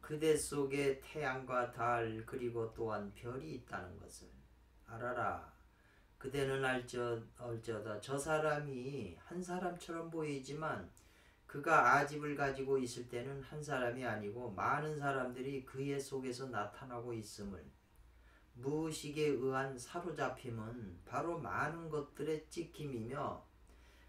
[SPEAKER 1] 그대 속에 태양과 달 그리고 또한 별이 있다는 것을 알아라. 그대는 알지어다 저 사람이 한 사람처럼 보이지만 그가 아집을 가지고 있을 때는 한 사람이 아니고 많은 사람들이 그의 속에서 나타나고 있음을 무의식에 의한 사로잡힘은 바로 많은 것들의 찍힘이며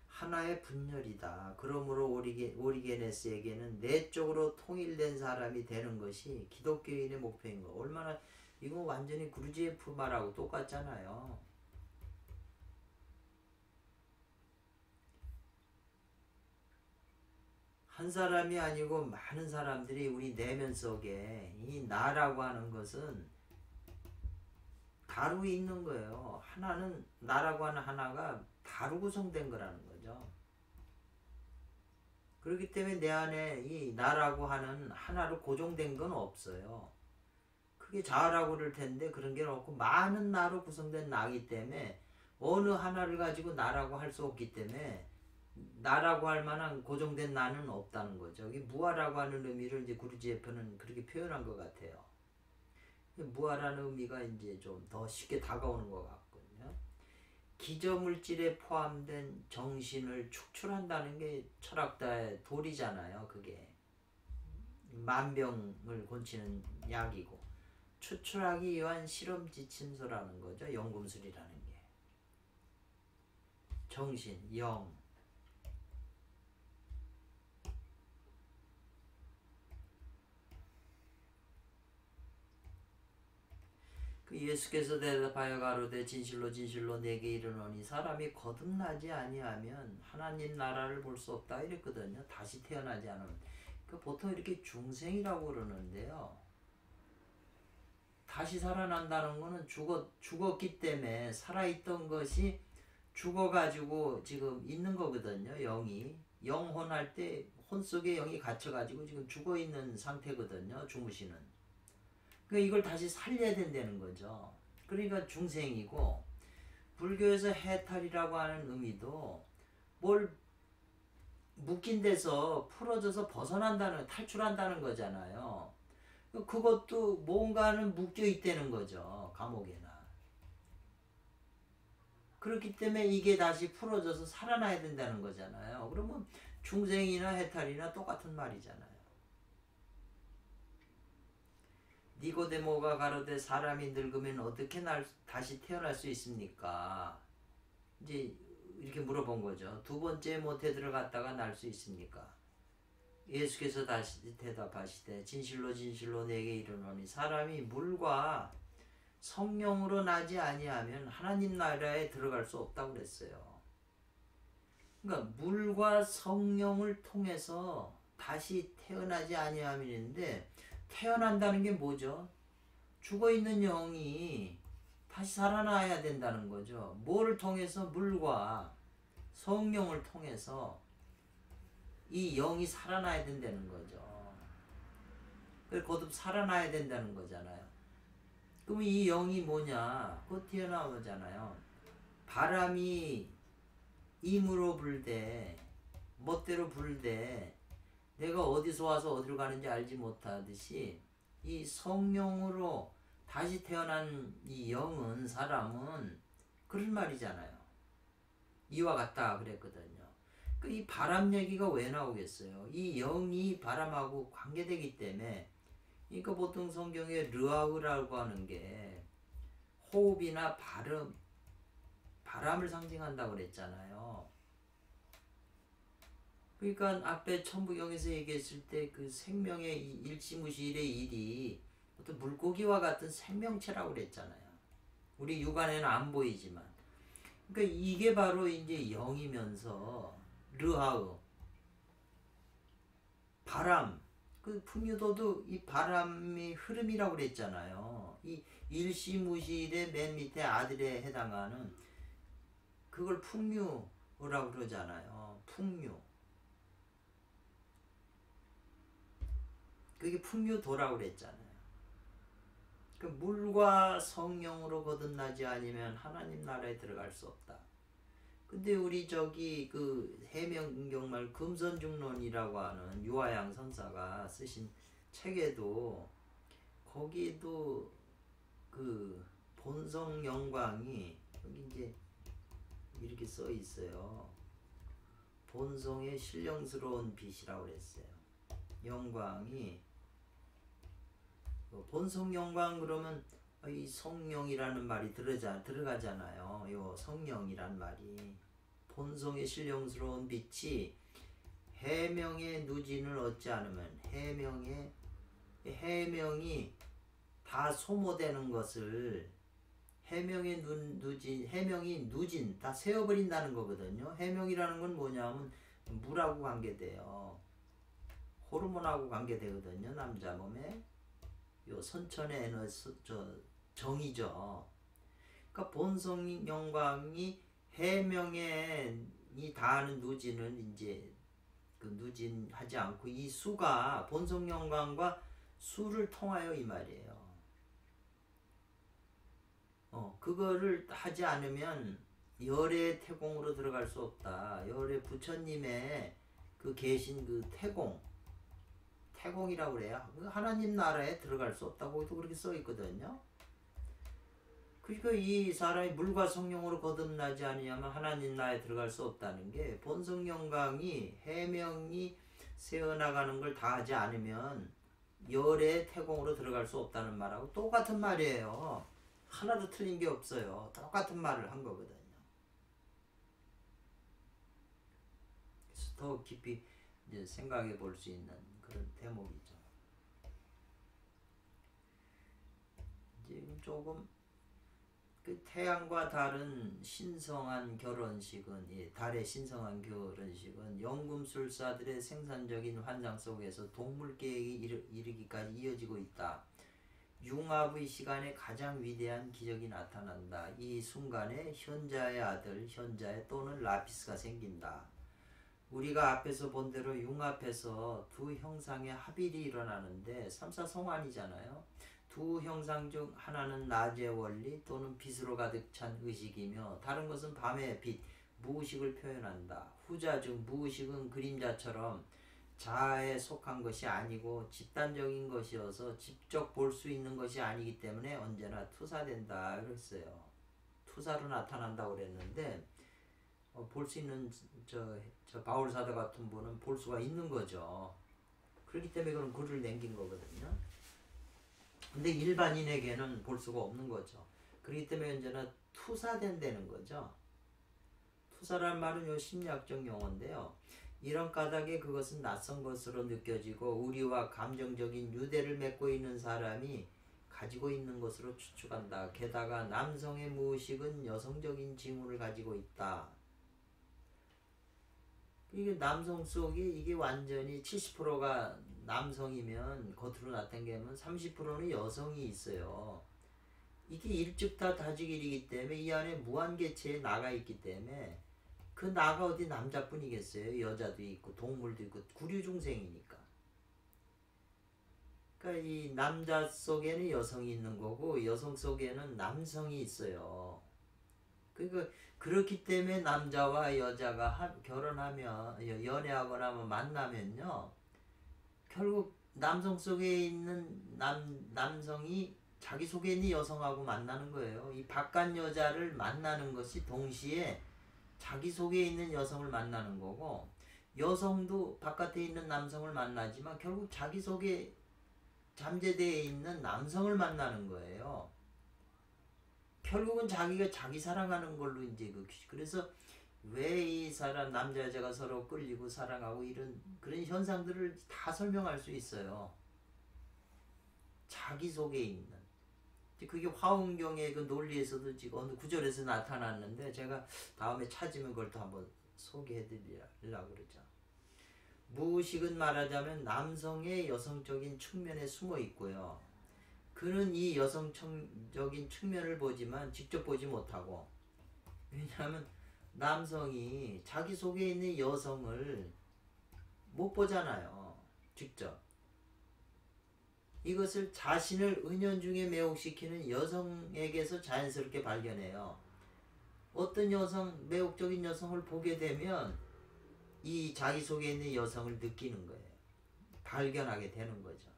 [SPEAKER 1] 하나의 분열이다. 그러므로 오리게네스에게는 내적으로 통일된 사람이 되는 것이 기독교인의 목표인 거. 얼마나 이거 완전히 구르지에프 말하고 똑같잖아요. 한 사람이 아니고 많은 사람들이 우리 내면 속에 이 나라고 하는 것은 다루 있는 거예요. 하나는 나라고 하는 하나가 다루 구성된 거라는 거죠. 그렇기 때문에 내 안에 이 나라고 하는 하나로 고정된 건 없어요. 그게 자아라고 그럴 텐데 그런 게 없고 많은 나로 구성된 나이기 때문에 어느 하나를 가지고 나라고 할 수 없기 때문에 나라고 할 만한 고정된 나는 없다는 거죠. 이게 무아라고 하는 의미를 이제 구르지에프는 그렇게 표현한 것 같아요. 무아라는 의미가 이제 좀 더 쉽게 다가오는 것 같거든요. 기저물질에 포함된 정신을 축출한다는 게 철학자의 도리잖아요. 그게 만병을 고치는 약이고 추출하기 위한 실험 지침서라는 거죠. 연금술이라는 게 정신, 영. 그 예수께서 대답하여 가로되 진실로 진실로 내게 이르노니 사람이 거듭나지 아니하면 하나님 나라를 볼 수 없다 이랬거든요. 다시 태어나지 않으면. 그 보통 이렇게 중생이라고 그러는데요. 다시 살아난다는 거는 죽었기 때문에 살아있던 것이 죽어가지고 지금 있는 거거든요. 영이. 영혼할 때 혼 속에 영이 갇혀가지고 지금 죽어있는 상태거든요. 주무시는. 그러니까 이걸 다시 살려야 된다는 거죠. 그러니까 중생이고 불교에서 해탈이라고 하는 의미도 뭘 묶인 데서 풀어져서 벗어난다는 탈출한다는 거잖아요. 그것도 뭔가는 묶여 있다는 거죠. 감옥에나. 그렇기 때문에 이게 다시 풀어져서 살아나야 된다는 거잖아요. 그러면 중생이나 해탈이나 똑같은 말이잖아요. 니고데모가 가로되 사람이 늙으면 어떻게 다시 태어날 수 있습니까? 이제 이렇게 물어본 거죠. 두 번째 모태 들어갔다가 날 수 있습니까? 예수께서 다시 대답하시되 진실로 진실로 내게 이르노니 사람이 물과 성령으로 나지 아니하면 하나님 나라에 들어갈 수 없다고 그랬어요. 그러니까 물과 성령을 통해서 다시 태어나지 아니하면인데 태어난다는 게 뭐죠? 죽어있는 영이 다시 살아나야 된다는 거죠. 뭐를 통해서? 물과 성령을 통해서 이 영이 살아나야 된다는 거죠. 그래서 거듭 살아나야 된다는 거잖아요. 그럼 이 영이 뭐냐? 곧 튀어나오잖아요. 바람이 임으로 불되 멋대로 불되 내가 어디서 와서 어디로 가는지 알지 못하듯이 이 성령으로 다시 태어난 이 영은, 사람은 그런 말이잖아요. 이와 같다 그랬거든요. 이 바람 얘기가 왜 나오겠어요? 이 영이 바람하고 관계되기 때문에. 그러니까 보통 성경에 르아우라고 하는 게 호흡이나 바람을 상징한다고 그랬잖아요. 그러니까 앞에 천부경에서 얘기했을 때 그 생명의 일시무실의 일이 어떤 물고기와 같은 생명체라고 그랬잖아요. 우리 육안에는 안 보이지만. 그러니까 이게 바로 이제 영이면서 르하우, 바람, 그 풍류도도 이 바람의 흐름이라고 그랬잖아요. 이 일시무실의 맨 밑에 아들에 해당하는 그걸 풍류라고 그러잖아요. 풍류. 그게 풍류도라고 그랬잖아요. 그 물과 성령으로 거듭나지 아니면 하나님 나라에 들어갈 수 없다. 근데 우리 저기 그 해명경말 금선중론이라고 하는 유아양 선사가 쓰신 책에도 거기도 그 본성 영광이 여기 이제 이렇게 써 있어요. 본성의 신령스러운 빛이라고 그랬어요. 영광이 본성 영광 그러면 이 성령이라는 말이 들어가잖아요. 요 성령이란 말이 본성의 신령스러운 빛이 해명의 누진을 얻지 않으면 해명이 다 소모되는 것을 해명이 누진 다 세어버린다는 거거든요. 해명이라는 건 뭐냐면 물하고 관계돼요. 호르몬하고 관계되거든요. 남자 몸에. 요 선천의 에너지, 정이죠. 그러니까 본성 영광이 해명이 다하는 누진은 이제 그 누진하지 않고 이 수가 본성 영광과 수를 통하여 이 말이에요. 그거를 하지 않으면 열의 태공으로 들어갈 수 없다. 열의 부처님의 그 계신 그 태공이라고 그래요. 하나님 나라에 들어갈 수 없다고 그렇게 써 있거든요. 그러니까 이 사람이 물과 성령으로 거듭나지 아니하면 하나님 나라에 들어갈 수 없다는 게 본성 영광이 해명이 새어나가는 걸 다 하지 않으면 열의 태공으로 들어갈 수 없다는 말하고 똑같은 말이에요. 하나도 틀린 게 없어요. 똑같은 말을 한 거거든요. 그래서 더 깊이 이제 생각해 볼 수 있는 그런 대목이죠. 이제 조금 그 태양과 달은 신성한 결혼식은 달의 신성한 결혼식은 연금술사들의 생산적인 환상 속에서 동물계획이 이르기까지 이어지고 있다. 융합의 시간에 가장 위대한 기적이 나타난다. 이 순간에 현자의 아들, 현자의 또는 라피스가 생긴다. 우리가 앞에서 본 대로 융합해서 두 형상의 합일이 일어나는데 삼사성환이잖아요. 두 형상 중 하나는 낮의 원리 또는 빛으로 가득 찬 의식이며 다른 것은 밤의 빛, 무의식을 표현한다. 후자 중 무의식은 그림자처럼 자아에 속한 것이 아니고 집단적인 것이어서 직접 볼 수 있는 것이 아니기 때문에 언제나 투사된다 그랬어요. 투사로 나타난다고 그랬는데 볼 수 있는 저 바울 사도 같은 분은 볼 수가 있는 거죠. 그렇기 때문에 그런 글을 남긴 거거든요. 근데 일반인에게는 볼 수가 없는 거죠. 그렇기 때문에 언제나 투사된다는 거죠. 투사란 말은 요 심리학적 용어인데요. 이런 까닭에 그것은 낯선 것으로 느껴지고 우리와 감정적인 유대를 맺고 있는 사람이 가지고 있는 것으로 추측한다. 게다가 남성의 무의식은 여성적인 징후를 가지고 있다. 이게 남성 속에 이게 완전히 70%가 남성이면 겉으로 나타내면 30%는 여성이 있어요. 이게 일찍 다 다지길이기 때문에 이 안에 무한개체에 나가 있기 때문에 그 나가 어디 남자뿐이겠어요. 여자도 있고 동물도 있고 구류중생이니까. 그러니까 이 남자 속에는 여성이 있는 거고 여성 속에는 남성이 있어요. 그러니까 그렇기 때문에 남자와 여자가 결혼하면 연애하거나 만나면요. 결국 남성 속에 있는 남성이 자기 속에 있는 여성하고 만나는 거예요. 이 바깥 여자를 만나는 것이 동시에 자기 속에 있는 여성을 만나는 거고 여성도 바깥에 있는 남성을 만나지만 결국 자기 속에 잠재되어 있는 남성을 만나는 거예요. 결국은 자기가 자기 사랑하는 걸로 이제 그래서 왜 이 사람 남자 여자가 서로 끌리고 사랑하고 이런 그런 현상들을 다 설명할 수 있어요. 자기 속에 있는 그게 화엄경의 그 논리에서도 지금 어느 구절에서 나타났는데 제가 다음에 찾으면 그걸 또 한번 소개해드리려고 그러죠. 무의식은 말하자면 남성의 여성적인 측면에 숨어 있고요. 그는 이 여성적인 측면을 보지만 직접 보지 못하고 왜냐하면 남성이 자기 속에 있는 여성을 못 보잖아요. 직접. 이것을 자신을 은연중에 매혹시키는 여성에게서 자연스럽게 발견해요. 어떤 여성, 매혹적인 여성을 보게 되면 이 자기 속에 있는 여성을 느끼는 거예요. 발견하게 되는 거죠.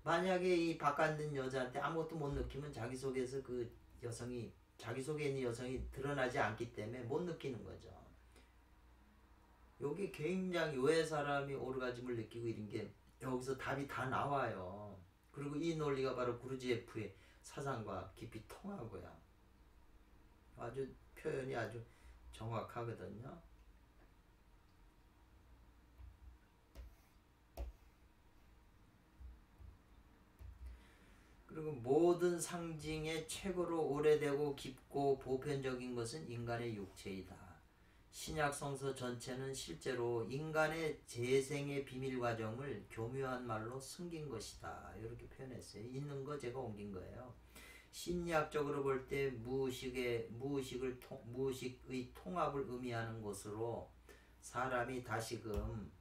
[SPEAKER 1] 만약에 이 바깥 있는 여자한테 아무것도 못 느끼면 자기 속에서 그 여성이 자기 속에 있는 여성이 드러나지 않기 때문에 못 느끼는 거죠. 요게 굉장히 왜 사람이 오르가즘을 느끼고 이런 게 여기서 답이 다 나와요. 그리고 이 논리가 바로 구르지에프의 사상과 깊이 통하고요. 아주 표현이 아주 정확하거든요. 그리고 모든 상징의 최고로 오래되고 깊고 보편적인 것은 인간의 육체이다. 신약 성서 전체는 실제로 인간의 재생의 비밀 과정을 교묘한 말로 숨긴 것이다. 이렇게 표현했어요. 있는 거 제가 옮긴 거예요. 심리학적으로 볼 때 무의식의 통합을 의미하는 것으로 사람이 다시금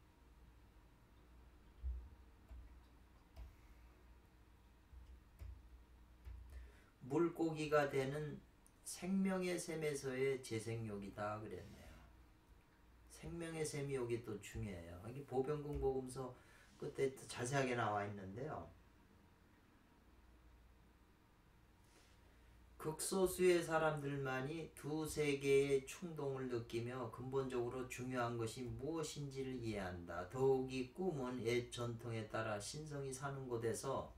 [SPEAKER 1] 물고기가 되는 생명의 셈에서의 재생욕이다 그랬네요. 생명의 셈이 여기 또 중요해요. 이게 보병궁 복음서 끝에 자세하게 나와 있는데요. 극소수의 사람들만이 두세 개의 충동을 느끼며 근본적으로 중요한 것이 무엇인지를 이해한다. 더욱이 꿈은 옛 전통에 따라 신성이 사는 곳에서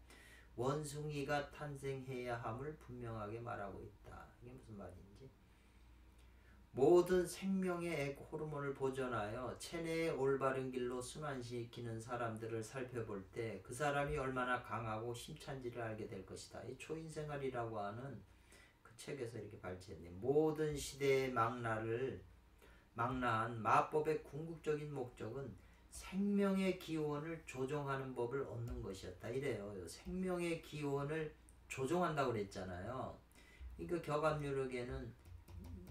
[SPEAKER 1] 원숭이가 탄생해야 함을 분명하게 말하고 있다. 이게 무슨 말인지. 모든 생명의 액 호르몬을 보존하여 체내의 올바른 길로 순환시키는 사람들을 살펴볼 때 그 사람이 얼마나 강하고 힘찬지를 알게 될 것이다. 이 초인생활이라고 하는 그 책에서 이렇게 발췌했네. 모든 시대의 망라한 마법의 궁극적인 목적은 생명의 기원을 조종하는 법을 얻는 것이었다. 이래요. 생명의 기원을 조종한다고 그랬잖아요. 그러니까 격압유력에는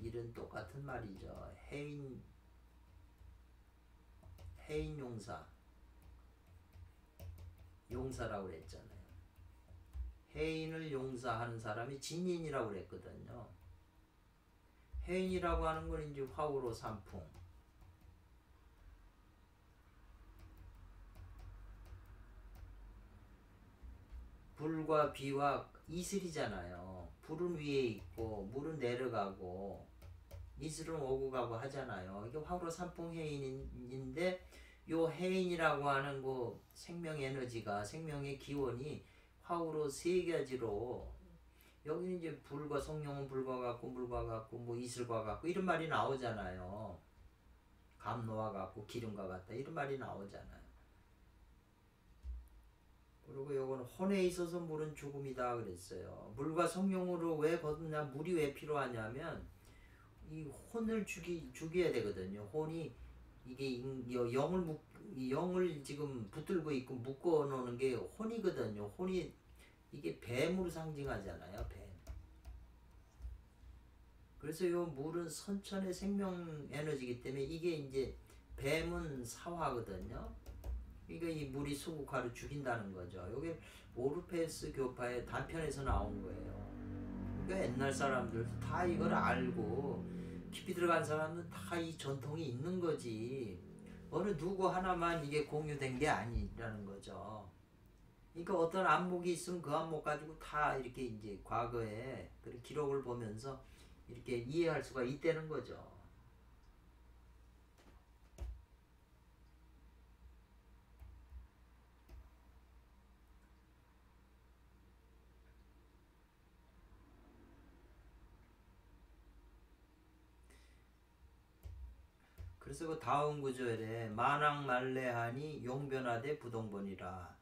[SPEAKER 1] 이런 똑같은 말이죠. 해인 용사라고 그랬잖아요. 해인을 용사하는 사람이 진인이라고 그랬거든요. 해인이라고 하는 건 이제 화우로 산풍. 불과 비와 이슬이잖아요. 불은 위에 있고 물은 내려가고 이슬은 오고 가고 하잖아요. 이게 화로 산풍 해인인데 요 해인이라고 하는 그 생명 에너지가 생명의 기원이 화우로 세 가지로 여기는 이제 불과 성령은 불과 같고 물과 같고 뭐 이슬과 같고 이런 말이 나오잖아요. 감로와 같고 기름과 같다 이런 말이 나오잖아요. 그리고 요거는 혼에 있어서 물은 죽음이다 그랬어요. 물과 성령으로 왜 거듭나 물이 왜 필요하냐면 이 혼을 죽여야 되거든요. 혼이 이게 영을 지금 붙들고 있고 묶어 놓는 게 혼이거든요. 혼이 이게 뱀으로 상징하잖아요. 뱀. 그래서 요 물은 선천의 생명 에너지이기 때문에 이게 이제 뱀은 사화거든요. 그러니까 이 물이 수국화를 죽인다는 거죠. 이게 오르페스 교파의 단편에서 나온 거예요. 그러니까 옛날 사람들도 다 이걸 알고 깊이 들어간 사람은 다 이 전통이 있는 거지. 어느 누구 하나만 이게 공유된 게 아니라는 거죠. 그러니까 어떤 안목이 있으면 그 안목 가지고 다 이렇게 이제 과거에 그런 기록을 보면서 이렇게 이해할 수가 있다는 거죠. 그래서 그 다음 구절에 만왕말레하니 용변하되 부동본이라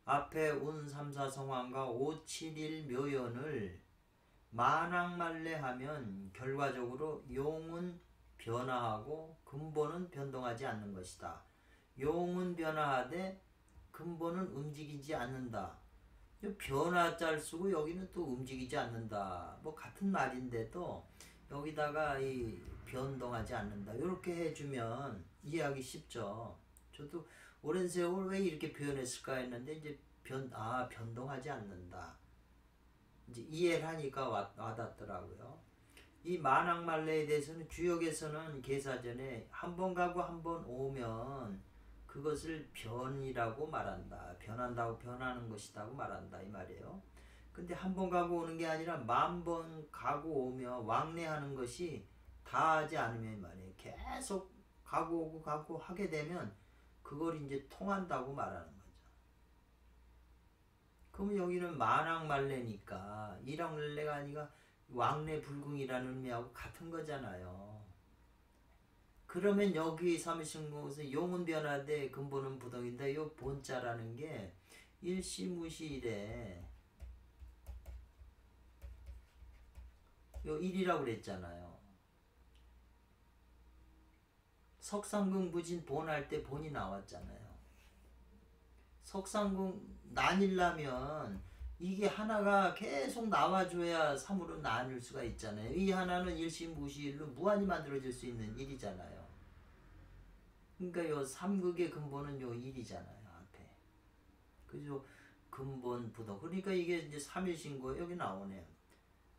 [SPEAKER 1] 앞에 운삼사성왕과 571 묘연을 만왕말레하면 결과적으로 용은 변화하고 근본은 변동하지 않는 것이다. 용은 변화하되 근본은 움직이지 않는다. 변화자를 쓰고 여기는 또 움직이지 않는다. 뭐 같은 말인데도 여기다가 이 변동하지 않는다. 이렇게 해주면 이해하기 쉽죠. 저도 오랜 세월 왜 이렇게 표현했을까 했는데 이제 변동하지 않는다. 이제 이해를 하니까 와닿더라고요. 이 만왕말레에 대해서는 주역에서는 계사전에 한 번 가고 한 번 오면 그것을 변이라고 말한다. 변한다고 변하는 것이라고 말한다 이 말이에요. 근데 한 번 가고 오는 게 아니라 10,000번 가고 오며 왕래하는 것이 다하지 않으면 말이에요. 계속 가고 오고 하게 되면 그걸 이제 통한다고 말하는 거죠. 그러면 여기는 만왕말레니까 일왕말레가 아니라 왕래불궁이라는 의미하고 같은 거잖아요. 그러면 여기 삼신공에서 용은 변화되 근본은 부동인데 요 본자라는 게 일시무시일에 요 일이라고 그랬잖아요. 석상궁 무진 본할 때 본이 나왔잖아요. 석상궁 나뉘려면 이게 하나가 계속 나와줘야 삼으로 나눌 수가 있잖아요. 이 하나는 일시무시일로 무한히 만들어질 수 있는 일이잖아요. 그러니까 요 삼극의 근본은 요 일이잖아요. 앞에. 그죠? 근본 부동. 그러니까 이게 이제 삼일신고 여기 나오네요.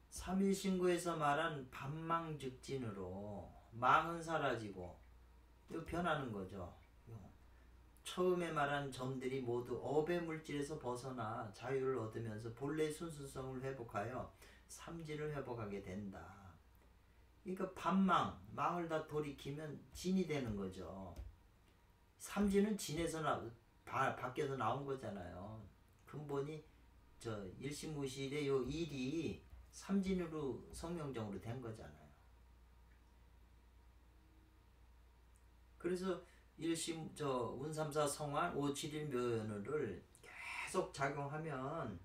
[SPEAKER 1] 삼일신고에서 말한 반망즉진으로 망은 사라지고 요 변하는 거죠. 처음에 말한 점들이 모두 업의 물질에서 벗어나 자유를 얻으면서 본래의 순수성을 회복하여 삼진을 회복하게 된다. 그러니까 반망, 망을 다 돌이키면 진이 되는 거죠. 삼진은 진에서 밖에서 나온 거잖아요. 근본이 일시무시일의 요 일이 삼진으로 성명정으로 된 거잖아요. 그래서 운삼사 성환 571 묘연을 계속 작용하면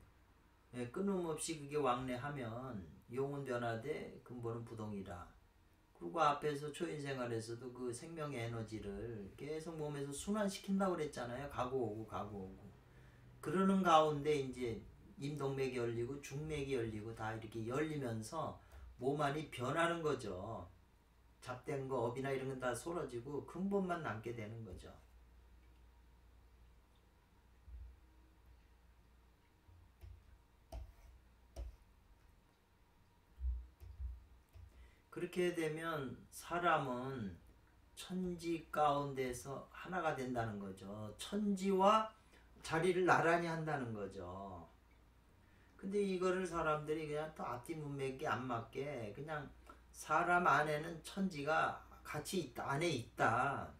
[SPEAKER 1] 끊임없이 그게 왕래하면 용은 변화되 근본은 부동이라. 그리고 앞에서 초인생활에서도 그 생명의 에너지를 계속 몸에서 순환시킨다고 그랬잖아요. 가고 오고. 그러는 가운데 이제 임동맥이 열리고 중맥이 열리고 다 이렇게 열리면서 몸 안이 변하는 거죠. 잡된 거 업이나 이런 건 다 사라지고 근본만 남게 되는 거죠. 그렇게 되면 사람은 천지 가운데서 하나가 된다는 거죠. 천지와 자리를 나란히 한다는 거죠. 근데 이거를 사람들이 그냥 또 앞뒤 문맥이 안 맞게 그냥 사람 안에는 천지가 같이 있다, 안에 있다.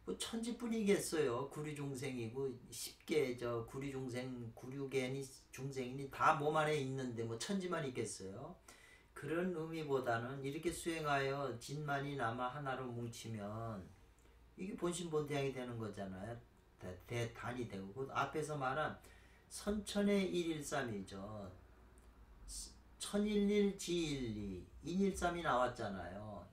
[SPEAKER 1] 뭐 천지뿐이겠어요. 구류중생이고 쉽게 저 구류중생, 구류견이 중생이니 다 몸 안에 있는데 뭐 천지만 있겠어요. 그런 의미보다는 이렇게 수행하여 진만이 남아 하나로 뭉치면 이게 본심본태양이 되는 거잖아요. 대단이 되고 그 앞에서 말한 선천의 일일삼이죠. 천일일 지일리 인일삼이 나왔잖아요.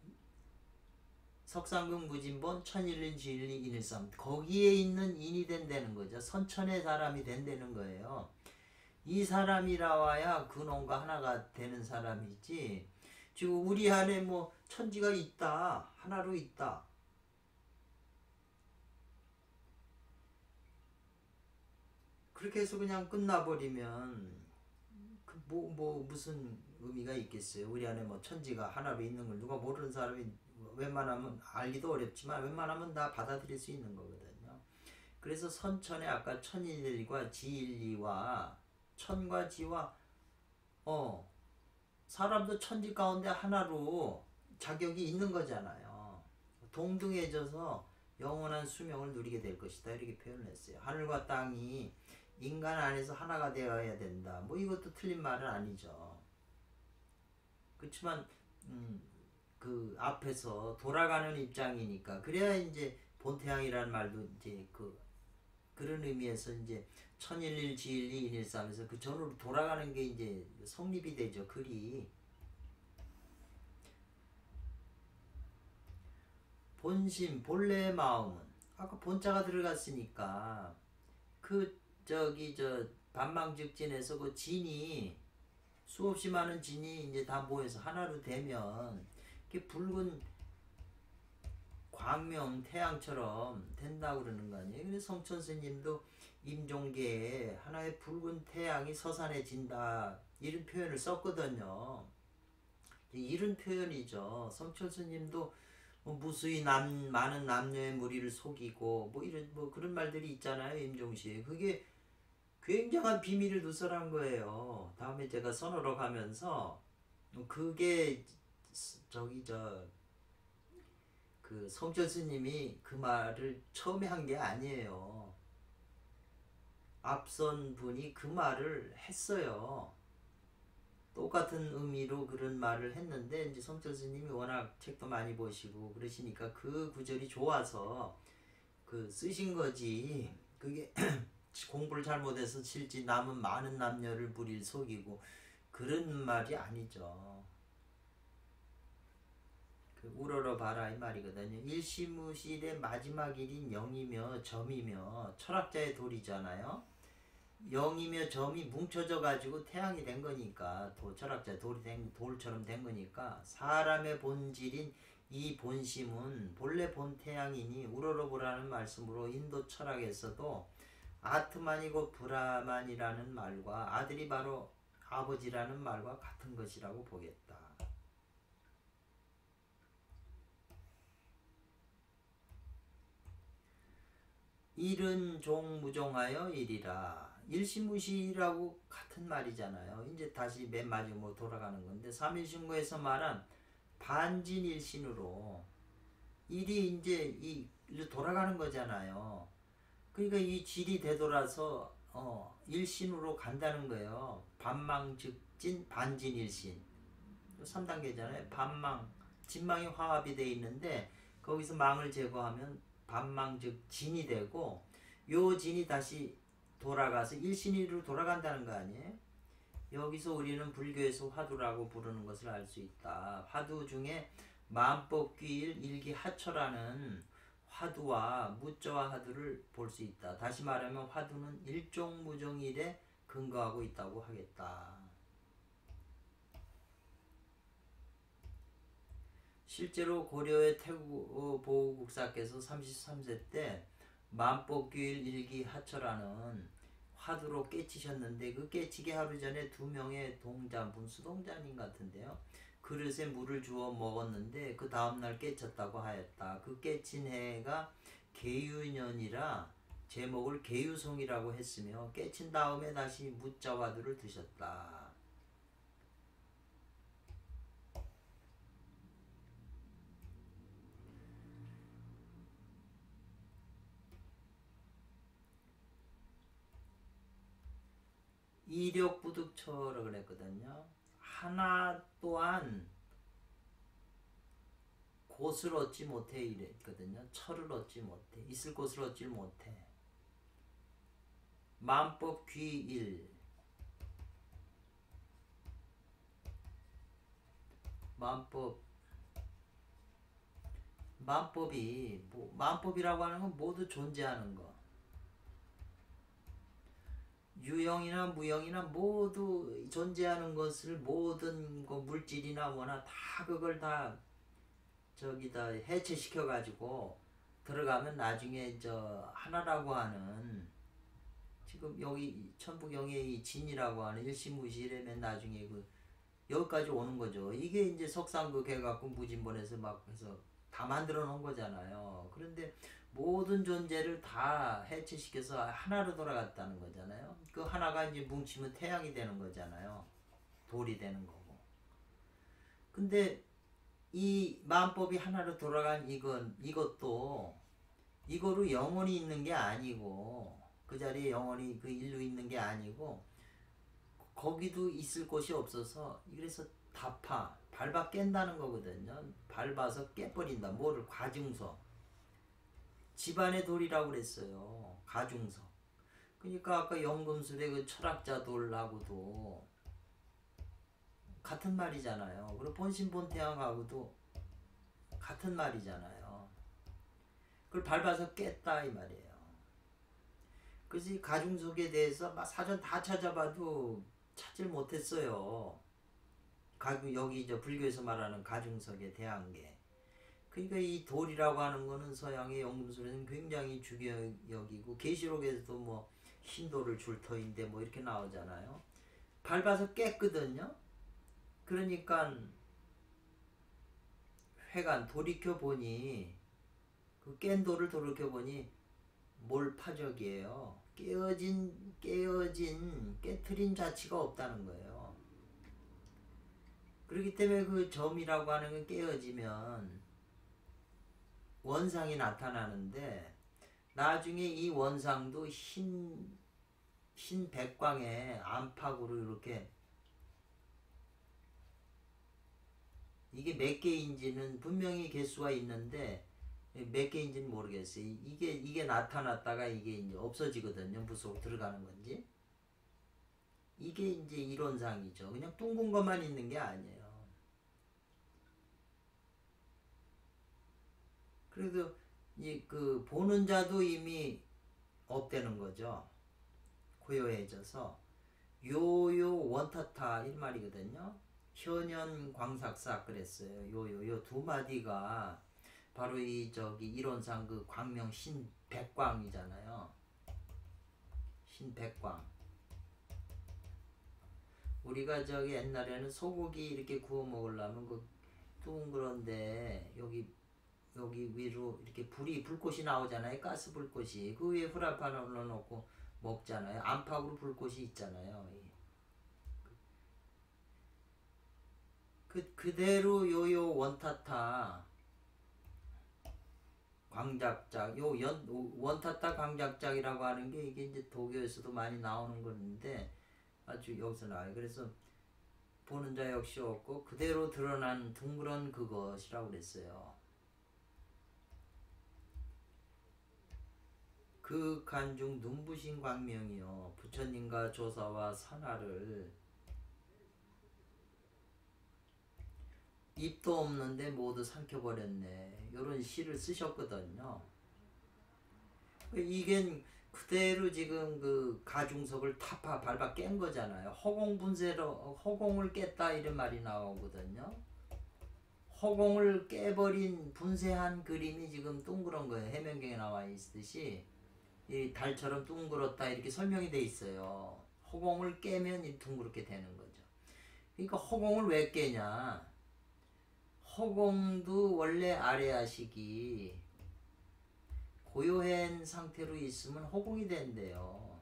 [SPEAKER 1] 석상금 무진본 천일일 지일리 인일삼 거기에 있는 인이 된다는 거죠. 선천의 사람이 된다는 거예요. 이 사람이라와야 근원과 하나가 되는 사람이지 지금 우리 안에 뭐 천지가 있다 하나로 있다 그렇게 해서 그냥 끝나버리면 그 뭐 무슨 의미가 있겠어요. 우리 안에 뭐 천지가 하나로 있는 걸 누가 모르는 사람이 웬만하면 알기도 어렵지만 웬만하면 다 받아들일 수 있는 거거든요. 그래서 선천에 아까 천일일과 지일리와 천과 지와 사람도 천지 가운데 하나로 자격이 있는 거잖아요. 동등해져서 영원한 수명을 누리게 될 것이다 이렇게 표현을 했어요. 하늘과 땅이 인간 안에서 하나가 되어야 된다. 뭐 이것도 틀린 말은 아니죠. 그렇지만 그 앞에서 돌아가는 입장이니까 그래야 이제 본태양이라는 말도 이제 그런 의미에서 이제 천일일 지일리 인일삼에서 그 전으로 돌아가는 게 이제 성립이 되죠. 글이 본심 본래의 마음은 아까 본자가 들어갔으니까 그 저 반망즉진에서 그 진이 수없이 많은 진이 이제 다 모여서 하나로 되면 이렇게 붉은 광명 태양처럼 된다고 그러는 거 아니에요. 그래서 성천 스님도 임종계에 하나의 붉은 태양이 서산해진다 이런 표현을 썼거든요. 이런 표현이죠. 성천 스님도 뭐 무수히 많은 남녀의 무리를 속이고 뭐 이런 뭐 그런 말들이 있잖아요. 임종시에 그게 굉장한 비밀을 누설한 거예요. 다음에 제가 선호로 가면서 그게 그 성철 스님이 그 말을 처음에 한 게 아니에요. 앞선 분이 그 말을 했어요. 똑같은 의미로 그런 말을 했는데 이제 성철 스님이 워낙 책도 많이 보시고 그러시니까 그 구절이 좋아서 그 쓰신 거지. 그게 공부를 잘못해서 실지 남은 많은 남녀를 무리를 속이고 그런 말이 아니죠. 그 우러러 봐라 이 말이거든요. 일시무실의 마지막 일인 영이며 점이며 철학자의 돌이잖아요. 영이며 점이 뭉쳐져 가지고 태양이 된 거니까 철학자 돌처럼 된 거니까 사람의 본질인 이 본심은 본래 본태양이니 우러러보라는 말씀으로 인도 철학에서도 아트만이고 브라만이라는 말과 아들이 바로 아버지라는 말과 같은 것이라고 보겠다. 일은 종무종하여 일이라. 일시무시라고 같은 말이잖아요. 이제 다시 맨 마지막으로 돌아가는 건데 삼일신고에서 말한 반진일신으로 일이 이제 일로 돌아가는 거잖아요. 그러니까 이 질이 되돌아서 일신으로 간다는 거예요. 반망즉진 반진일신 3단계잖아요. 반망 진망이 화합이 돼 있는데 거기서 망을 제거하면 반망즉진이 되고 요 진이 다시 돌아가서 일신이로 돌아간다는 거 아니에요? 여기서 우리는 불교에서 화두라고 부르는 것을 알 수 있다. 화두 중에 만법귀일 일기하처라는 화두와 무저와 화두를 볼 수 있다. 다시 말하면 화두는 일종무종일에 근거하고 있다고 하겠다. 실제로 고려의 태구보국사께서 33세 때 만법규일 일기하처라는 화두로 깨치셨는데 그 깨치기 하루 전에 두 명의 동자분 수동자님 같은데요. 그릇에 물을 주어 먹었는데 그 다음날 깨쳤다고 하였다. 그 깨친 해가 계유년이라 제목을 계유송이라고 했으며 깨친 다음에 다시 무자와두를 드셨다. 이력부득처라고 그랬거든요. 하나 또한 곳을 얻지 못해 이랬거든요. 처를 얻지 못해. 있을 곳을 얻지 못해. 만법 귀일. 만법이 만법이라고 하는 건 모두 존재하는 거. 유형이나 무형이나 모두 존재하는 것을 모든 거 물질이나 뭐나 다 그걸 다 저기다 해체시켜 가지고 들어가면 나중에 저 하나라고 하는 지금 여기 천부경의 이 진이라고 하는 일심무실에면 나중에 그 여기까지 오는 거죠. 이게 이제 석상극 해갖고 무진본에서 막 해서 다 만들어 놓은 거잖아요. 그런데 모든 존재를 다 해체시켜서 하나로 돌아갔다는 거잖아요. 그 하나가 이제 뭉치면 태양이 되는 거잖아요. 돌이 되는 거고. 근데 이 만법이 하나로 돌아간 이것도 이거로 영원히 있는 게 아니고 그 자리에 영원히 그 일로 있는 게 아니고 거기도 있을 곳이 없어서 그래서 밟아 깬다는 거거든요. 밟아서 깨버린다. 뭐를 과중서. 집안의 돌이라고 그랬어요. 가중서. 그러니까 아까 연금술의 그 철학자돌하고도 같은 말이잖아요. 그리고 본신본태양하고도 같은 말이잖아요. 그걸 밟아서 깼다 이 말이에요. 그래서 이 가중석에 대해서 막 사전 다 찾아봐도 찾질 못했어요. 여기 저 불교에서 말하는 가중석에 대한 게. 그러니까 이 돌이라고 하는 거는 서양의 연금술에서는 굉장히 중요여기고 계시록에서도 뭐 흰돌을 줄터인데 뭐 이렇게 나오잖아요. 밟아서 깼거든요. 그러니까 회관 돌이켜보니 그 깬 돌을 돌이켜보니 몰파적이에요. 깨트린 자치가 없다는 거예요. 그렇기 때문에 그 점이라고 하는 건 깨어지면 원상이 나타나는데 나중에 이 원상도 흰 백광의 안팎으로 이렇게 이게 몇 개인지는 분명히 개수가 있는데 몇 개인지는 모르겠어요. 이게 나타났다가 이게 이제 없어지거든요. 무속 들어가는 건지. 이게 이제 이론상이죠. 그냥 둥근 것만 있는 게 아니에요. 그래도 그 보는 자도 이미 없대는 거죠. 고요해져서 요요 원타타 이 말이거든요. 현현 광삭사 그랬어요. 요 두 마디가 바로 이 저기 이론상 그 광명 신백광이잖아요. 신백광. 우리가 저기 옛날에는 소고기 이렇게 구워 먹으려면 그 둥그런데 여기 위로 이렇게 불꽃이 나오잖아요. 가스 불꽃이. 그 위에 후라이팬을 올려놓고 먹잖아요. 안팎으로 불꽃이 있잖아요. 그대로 요요 원타타 광작작 원타타 광작작이라고 하는 게 이게 이제 도교에서도 많이 나오는 건데 아주 여기서 나와요. 그래서 보는 자 역시 없고 그대로 드러난 둥그런 그것이라고 그랬어요. 그 간중 눈부신 광명이요 부처님과 조사와 산하를 입도 없는데 모두 삼켜버렸네. 이런 시를 쓰셨거든요. 이게 그대로 지금 그 가중석을 밟아 깬 거잖아요. 허공분쇄로 허공을 깼다 이런 말이 나오거든요. 허공을 깨버린 분쇄한 그림이 지금 둥그런 거예요. 해명경에 나와 있듯이 이 달처럼 둥그렇다 이렇게 설명이 돼 있어요. 허공을 깨면 둥그렇게 되는 거죠. 그러니까 허공을 왜 깨냐? 허공도 원래 아래아식이 고요한 상태로 있으면 허공이 된대요.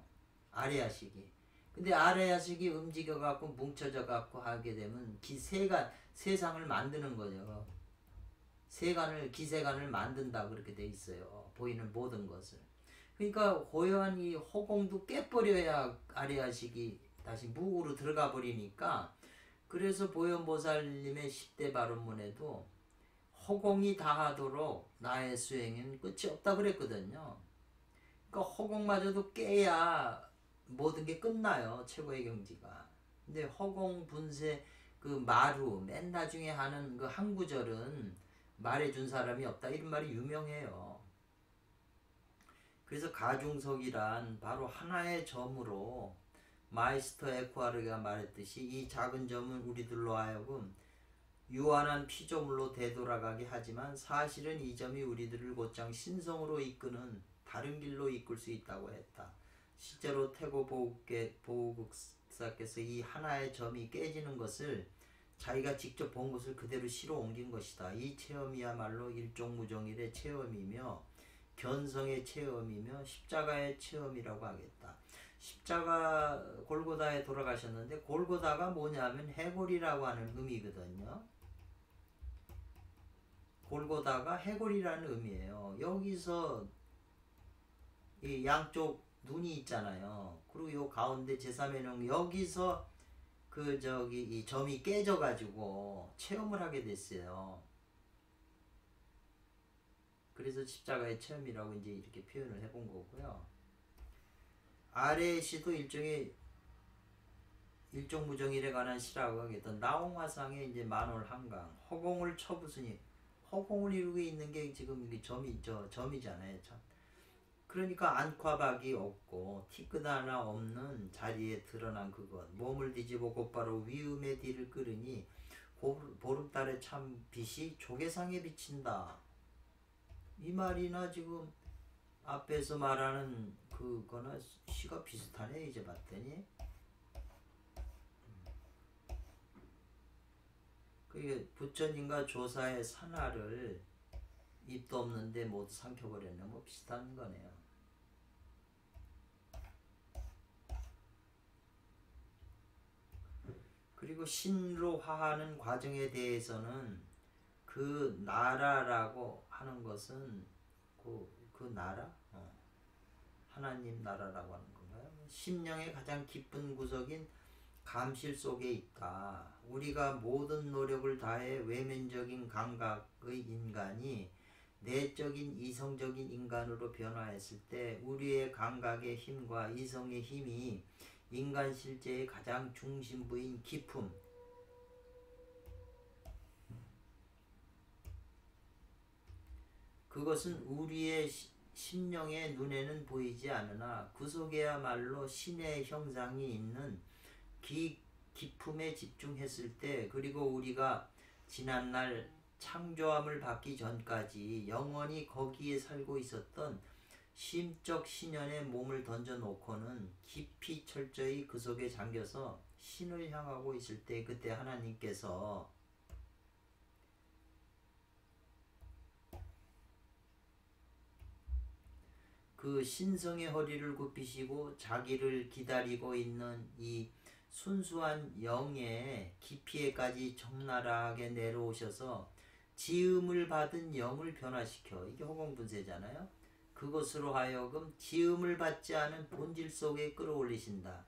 [SPEAKER 1] 아래야식이. 근데 아래야식이 움직여 갖고 뭉쳐져 갖고 하게 되면 세상을 만드는 거죠. 기세간을 만든다 그렇게 돼 있어요. 보이는 모든 것을. 그러니까 고요한 이 허공도 깨버려야 아래야식이 다시 무으로 들어가 버리니까, 그래서 보현보살님의 10대 발언문에도 허공이 다하도록 나의 수행은 끝이 없다 그랬거든요. 그러니까 허공마저도 깨야 모든 게 끝나요. 최고의 경지가. 근데 허공 분세 그 마루 맨 나중에 하는 그 한 구절은 말해준 사람이 없다 이런 말이 유명해요. 그래서 가중석이란 바로 하나의 점으로 마이스터 에쿠아르가 말했듯이 이 작은 점은 우리들로 하여금 유한한 피조물로 되돌아가게 하지만 사실은 이 점이 우리들을 곧장 신성으로 이끄는 다른 길로 이끌 수 있다고 했다. 실제로 태고 보국사께서 이 하나의 점이 깨지는 것을 자기가 직접 본 것을 그대로 시로 옮긴 것이다. 이 체험이야말로 일종무정일의 체험이며 견성의 체험이며 십자가의 체험이라고 하겠다. 십자가 골고다에 돌아가셨는데 골고다가 뭐냐면 해골이라고 하는 의미거든요. 골고다가 해골이라는 의미예요. 여기서 이 양쪽 눈이 있잖아요. 그리고 요 가운데 제3의 여기서 이 점이 깨져가지고 체험을 하게 됐어요. 그래서 십자가의 체험이라고 이제 이렇게 표현을 해본 거고요. 아래 시도 일종무정일에 관한 시라고 하겠던 나홍화상의 이제 만월 한강 허공을 쳐부수니 허공을 이루고 있는 게 지금 이게 점이잖아요. 참. 그러니까 안과박이 없고 티끌 하나 없는 자리에 드러난 그것 몸을 뒤집어 곧바로 위음의 뒤를 끌으니 보름달의 참 빛이 조개상에 비친다. 이 말이나 지금 앞에서 말하는 그거나 시가 비슷하네 이제 봤더니. 그게 부처님과 조사의 산하를 입도 없는데 모두 삼켜버렸네. 뭐 비슷한 거네요. 그리고 신으로 화하는 과정에 대해서는 그 나라라고 하는 것은 그 나라? 하나님 나라라고 하는 건가요? 심령의 가장 깊은 구석인 감실 속에 있다. 우리가 모든 노력을 다해 외면적인 감각의 인간이 내적인 이성적인 인간으로 변화했을 때 우리의 감각의 힘과 이성의 힘이 인간 실제의 가장 중심부인 기품, 그것은 우리의 심령의 눈에는 보이지 않으나 그 속에야말로 신의 형상이 있는 기품에 집중했을 때, 그리고 우리가 지난날 창조함을 받기 전까지 영원히 거기에 살고 있었던 심적 신연에 몸을 던져놓고는 깊이 철저히 그 속에 잠겨서 신을 향하고 있을 때, 그때 하나님께서 그 신성의 허리를 굽히시고 자기를 기다리고 있는 이 순수한 영의 깊이에까지 적나라하게 내려오셔서 지음을 받은 영을 변화시켜, 이게 허공분세잖아요. 그것으로 하여금 지음을 받지 않은 본질 속에 끌어올리신다.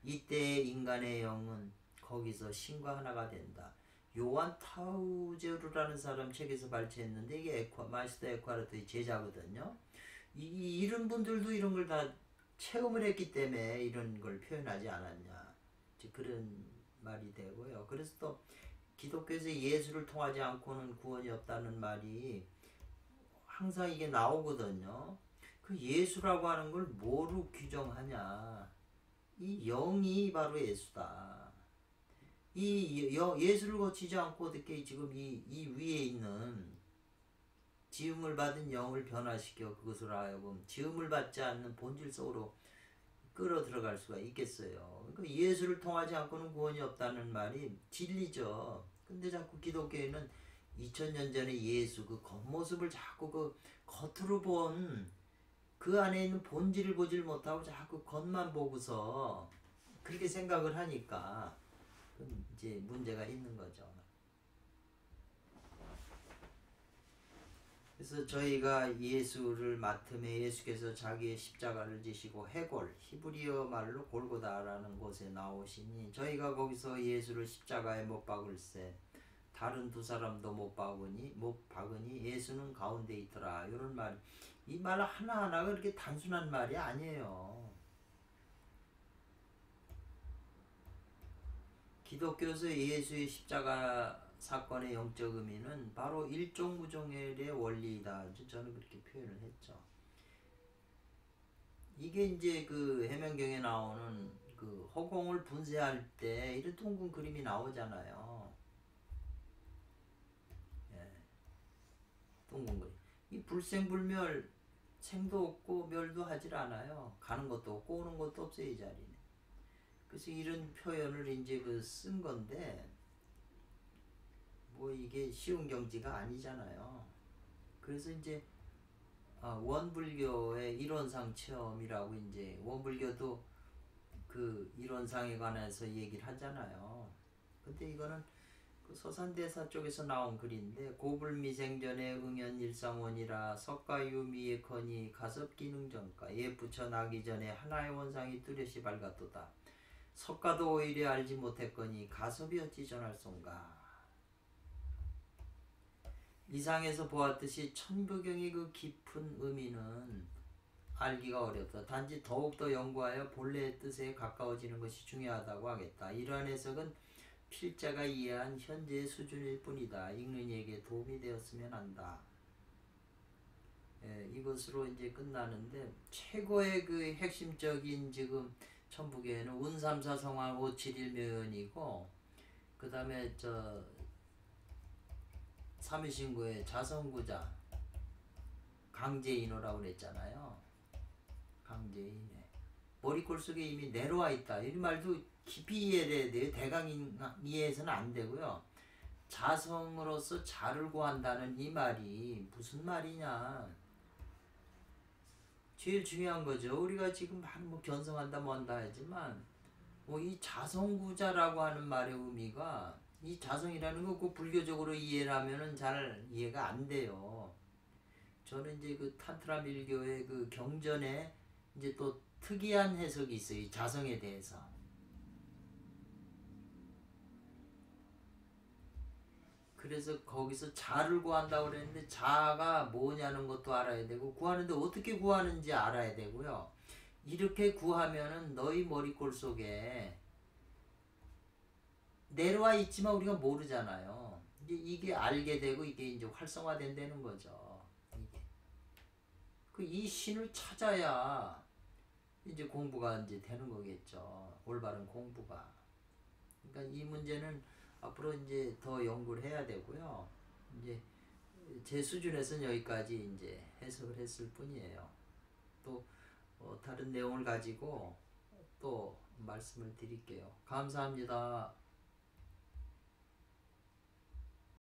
[SPEAKER 1] 이때의 인간의 영은 거기서 신과 하나가 된다. 요한 타우제르라는 사람 책에서 발췌했는데 이게 마이스터 에쿠아르트의 제자거든요. 이런 분들도 이런 걸 다 체험을 했기 때문에 이런 걸 표현하지 않았냐, 그런 말이 되고요. 그래서 또 기독교에서 예수를 통하지 않고는 구원이 없다는 말이 항상 이게 나오거든요. 그 예수라고 하는 걸 뭐로 규정하냐? 이 영이 바로 예수다. 예수를 거치지 않고 어떻게 지금 이 위에 있는 지음을 받은 영을 변화시켜 그것으로 하여금 지음을 받지 않는 본질 속으로 끌어 들어갈 수가 있겠어요. 그러니까 예수를 통하지 않고는 구원이 없다는 말이 진리죠. 근데 자꾸 기독교에는 2000년 전에 예수 그 겉모습을 자꾸 그 겉으로 본 그 안에 있는 본질을 보질 못하고 자꾸 겉만 보고서 그렇게 생각을 하니까 이제 문제가 있는 거죠. 그래서 저희가 예수를 맡음에 예수께서 자기의 십자가를 지시고 해골, 히브리어 말로 골고다라는 곳에 나오시니 저희가 거기서 예수를 십자가에 못 박을세 다른 두 사람도 못 박으니 예수는 가운데 있더라. 이런 말, 이 말 하나하나가 그렇게 단순한 말이 아니에요. 기독교에서 예수의 십자가 사건의 영적 의미는 바로 일종무종의 원리이다. 저는 그렇게 표현을 했죠. 이게 이제 그 해명경에 나오는 그 허공을 분쇄할 때 이런 둥근 그림이 나오잖아요. 예. 둥근 그림. 이 불생불멸, 생도 없고 멸도 하질 않아요. 가는 것도 없고 오는 것도 없어요, 이 자리는. 그래서 이런 표현을 이제 그 쓴 건데, 뭐 이게 쉬운 경지가 아니잖아요. 그래서 이제 원불교의 이론상 체험이라고 이제 원불교도 그 이론상에 관해서 얘기를 하잖아요. 근데 이거는 그 서산대사 쪽에서 나온 글인데 고불미생전에 응연일상원이라 석가유미예컨이 가섭기능전가 예 부처 나기 전에 하나의 원상이 뚜렷이 밝았도다. 석가도 오히려 알지 못했거니 가섭이 어찌 전할송가. 이상에서 보았듯이 천부경의 그 깊은 의미는 알기가 어렵다. 단지 더욱더 연구하여 본래의 뜻에 가까워지는 것이 중요하다고 하겠다. 이러한 해석은 필자가 이해한 현재의 수준일 뿐이다. 읽는 이에게 도움이 되었으면 한다. 예, 이것으로 이제 끝나는데 최고의 그 핵심적인 지금 천부경에는 운삼사 성황 571묘연이고 그 다음에 삼위신구의 자성구자 강제인호라고 그랬잖아요. 강제인회. 머리꼴 속에 이미 내려와 있다. 이 말도 깊이 이해해야 돼요. 대강 이해해서는 안 되고요. 자성으로서 자를 구한다는 이 말이 무슨 말이냐. 제일 중요한 거죠. 우리가 지금 뭐 견성한다 뭔다 하지만 뭐 이 자성구자라고 하는 말의 의미가 이 자성이라는 거 그 불교적으로 이해를 하면은 잘 이해가 안 돼요. 저는 이제 그 탄트라 밀교의 그 경전에 이제 또 특이한 해석이 있어요. 이 자성에 대해서. 그래서 거기서 자를 구한다고 그랬는데 자가 뭐냐는 것도 알아야 되고 구하는데 어떻게 구하는지 알아야 되고요. 이렇게 구하면은 너희 머리꼴 속에 내려와 있지만 우리가 모르잖아요. 이게 알게 되고 이게 이제 활성화된다는 거죠. 이 신을 찾아야 이제 공부가 이제 되는 거겠죠. 올바른 공부가. 그러니까 이 문제는 앞으로 이제 더 연구를 해야 되고요. 이제 제 수준에서는 여기까지 이제 해석을 했을 뿐이에요. 또 다른 내용을 가지고 또 말씀을 드릴게요. 감사합니다.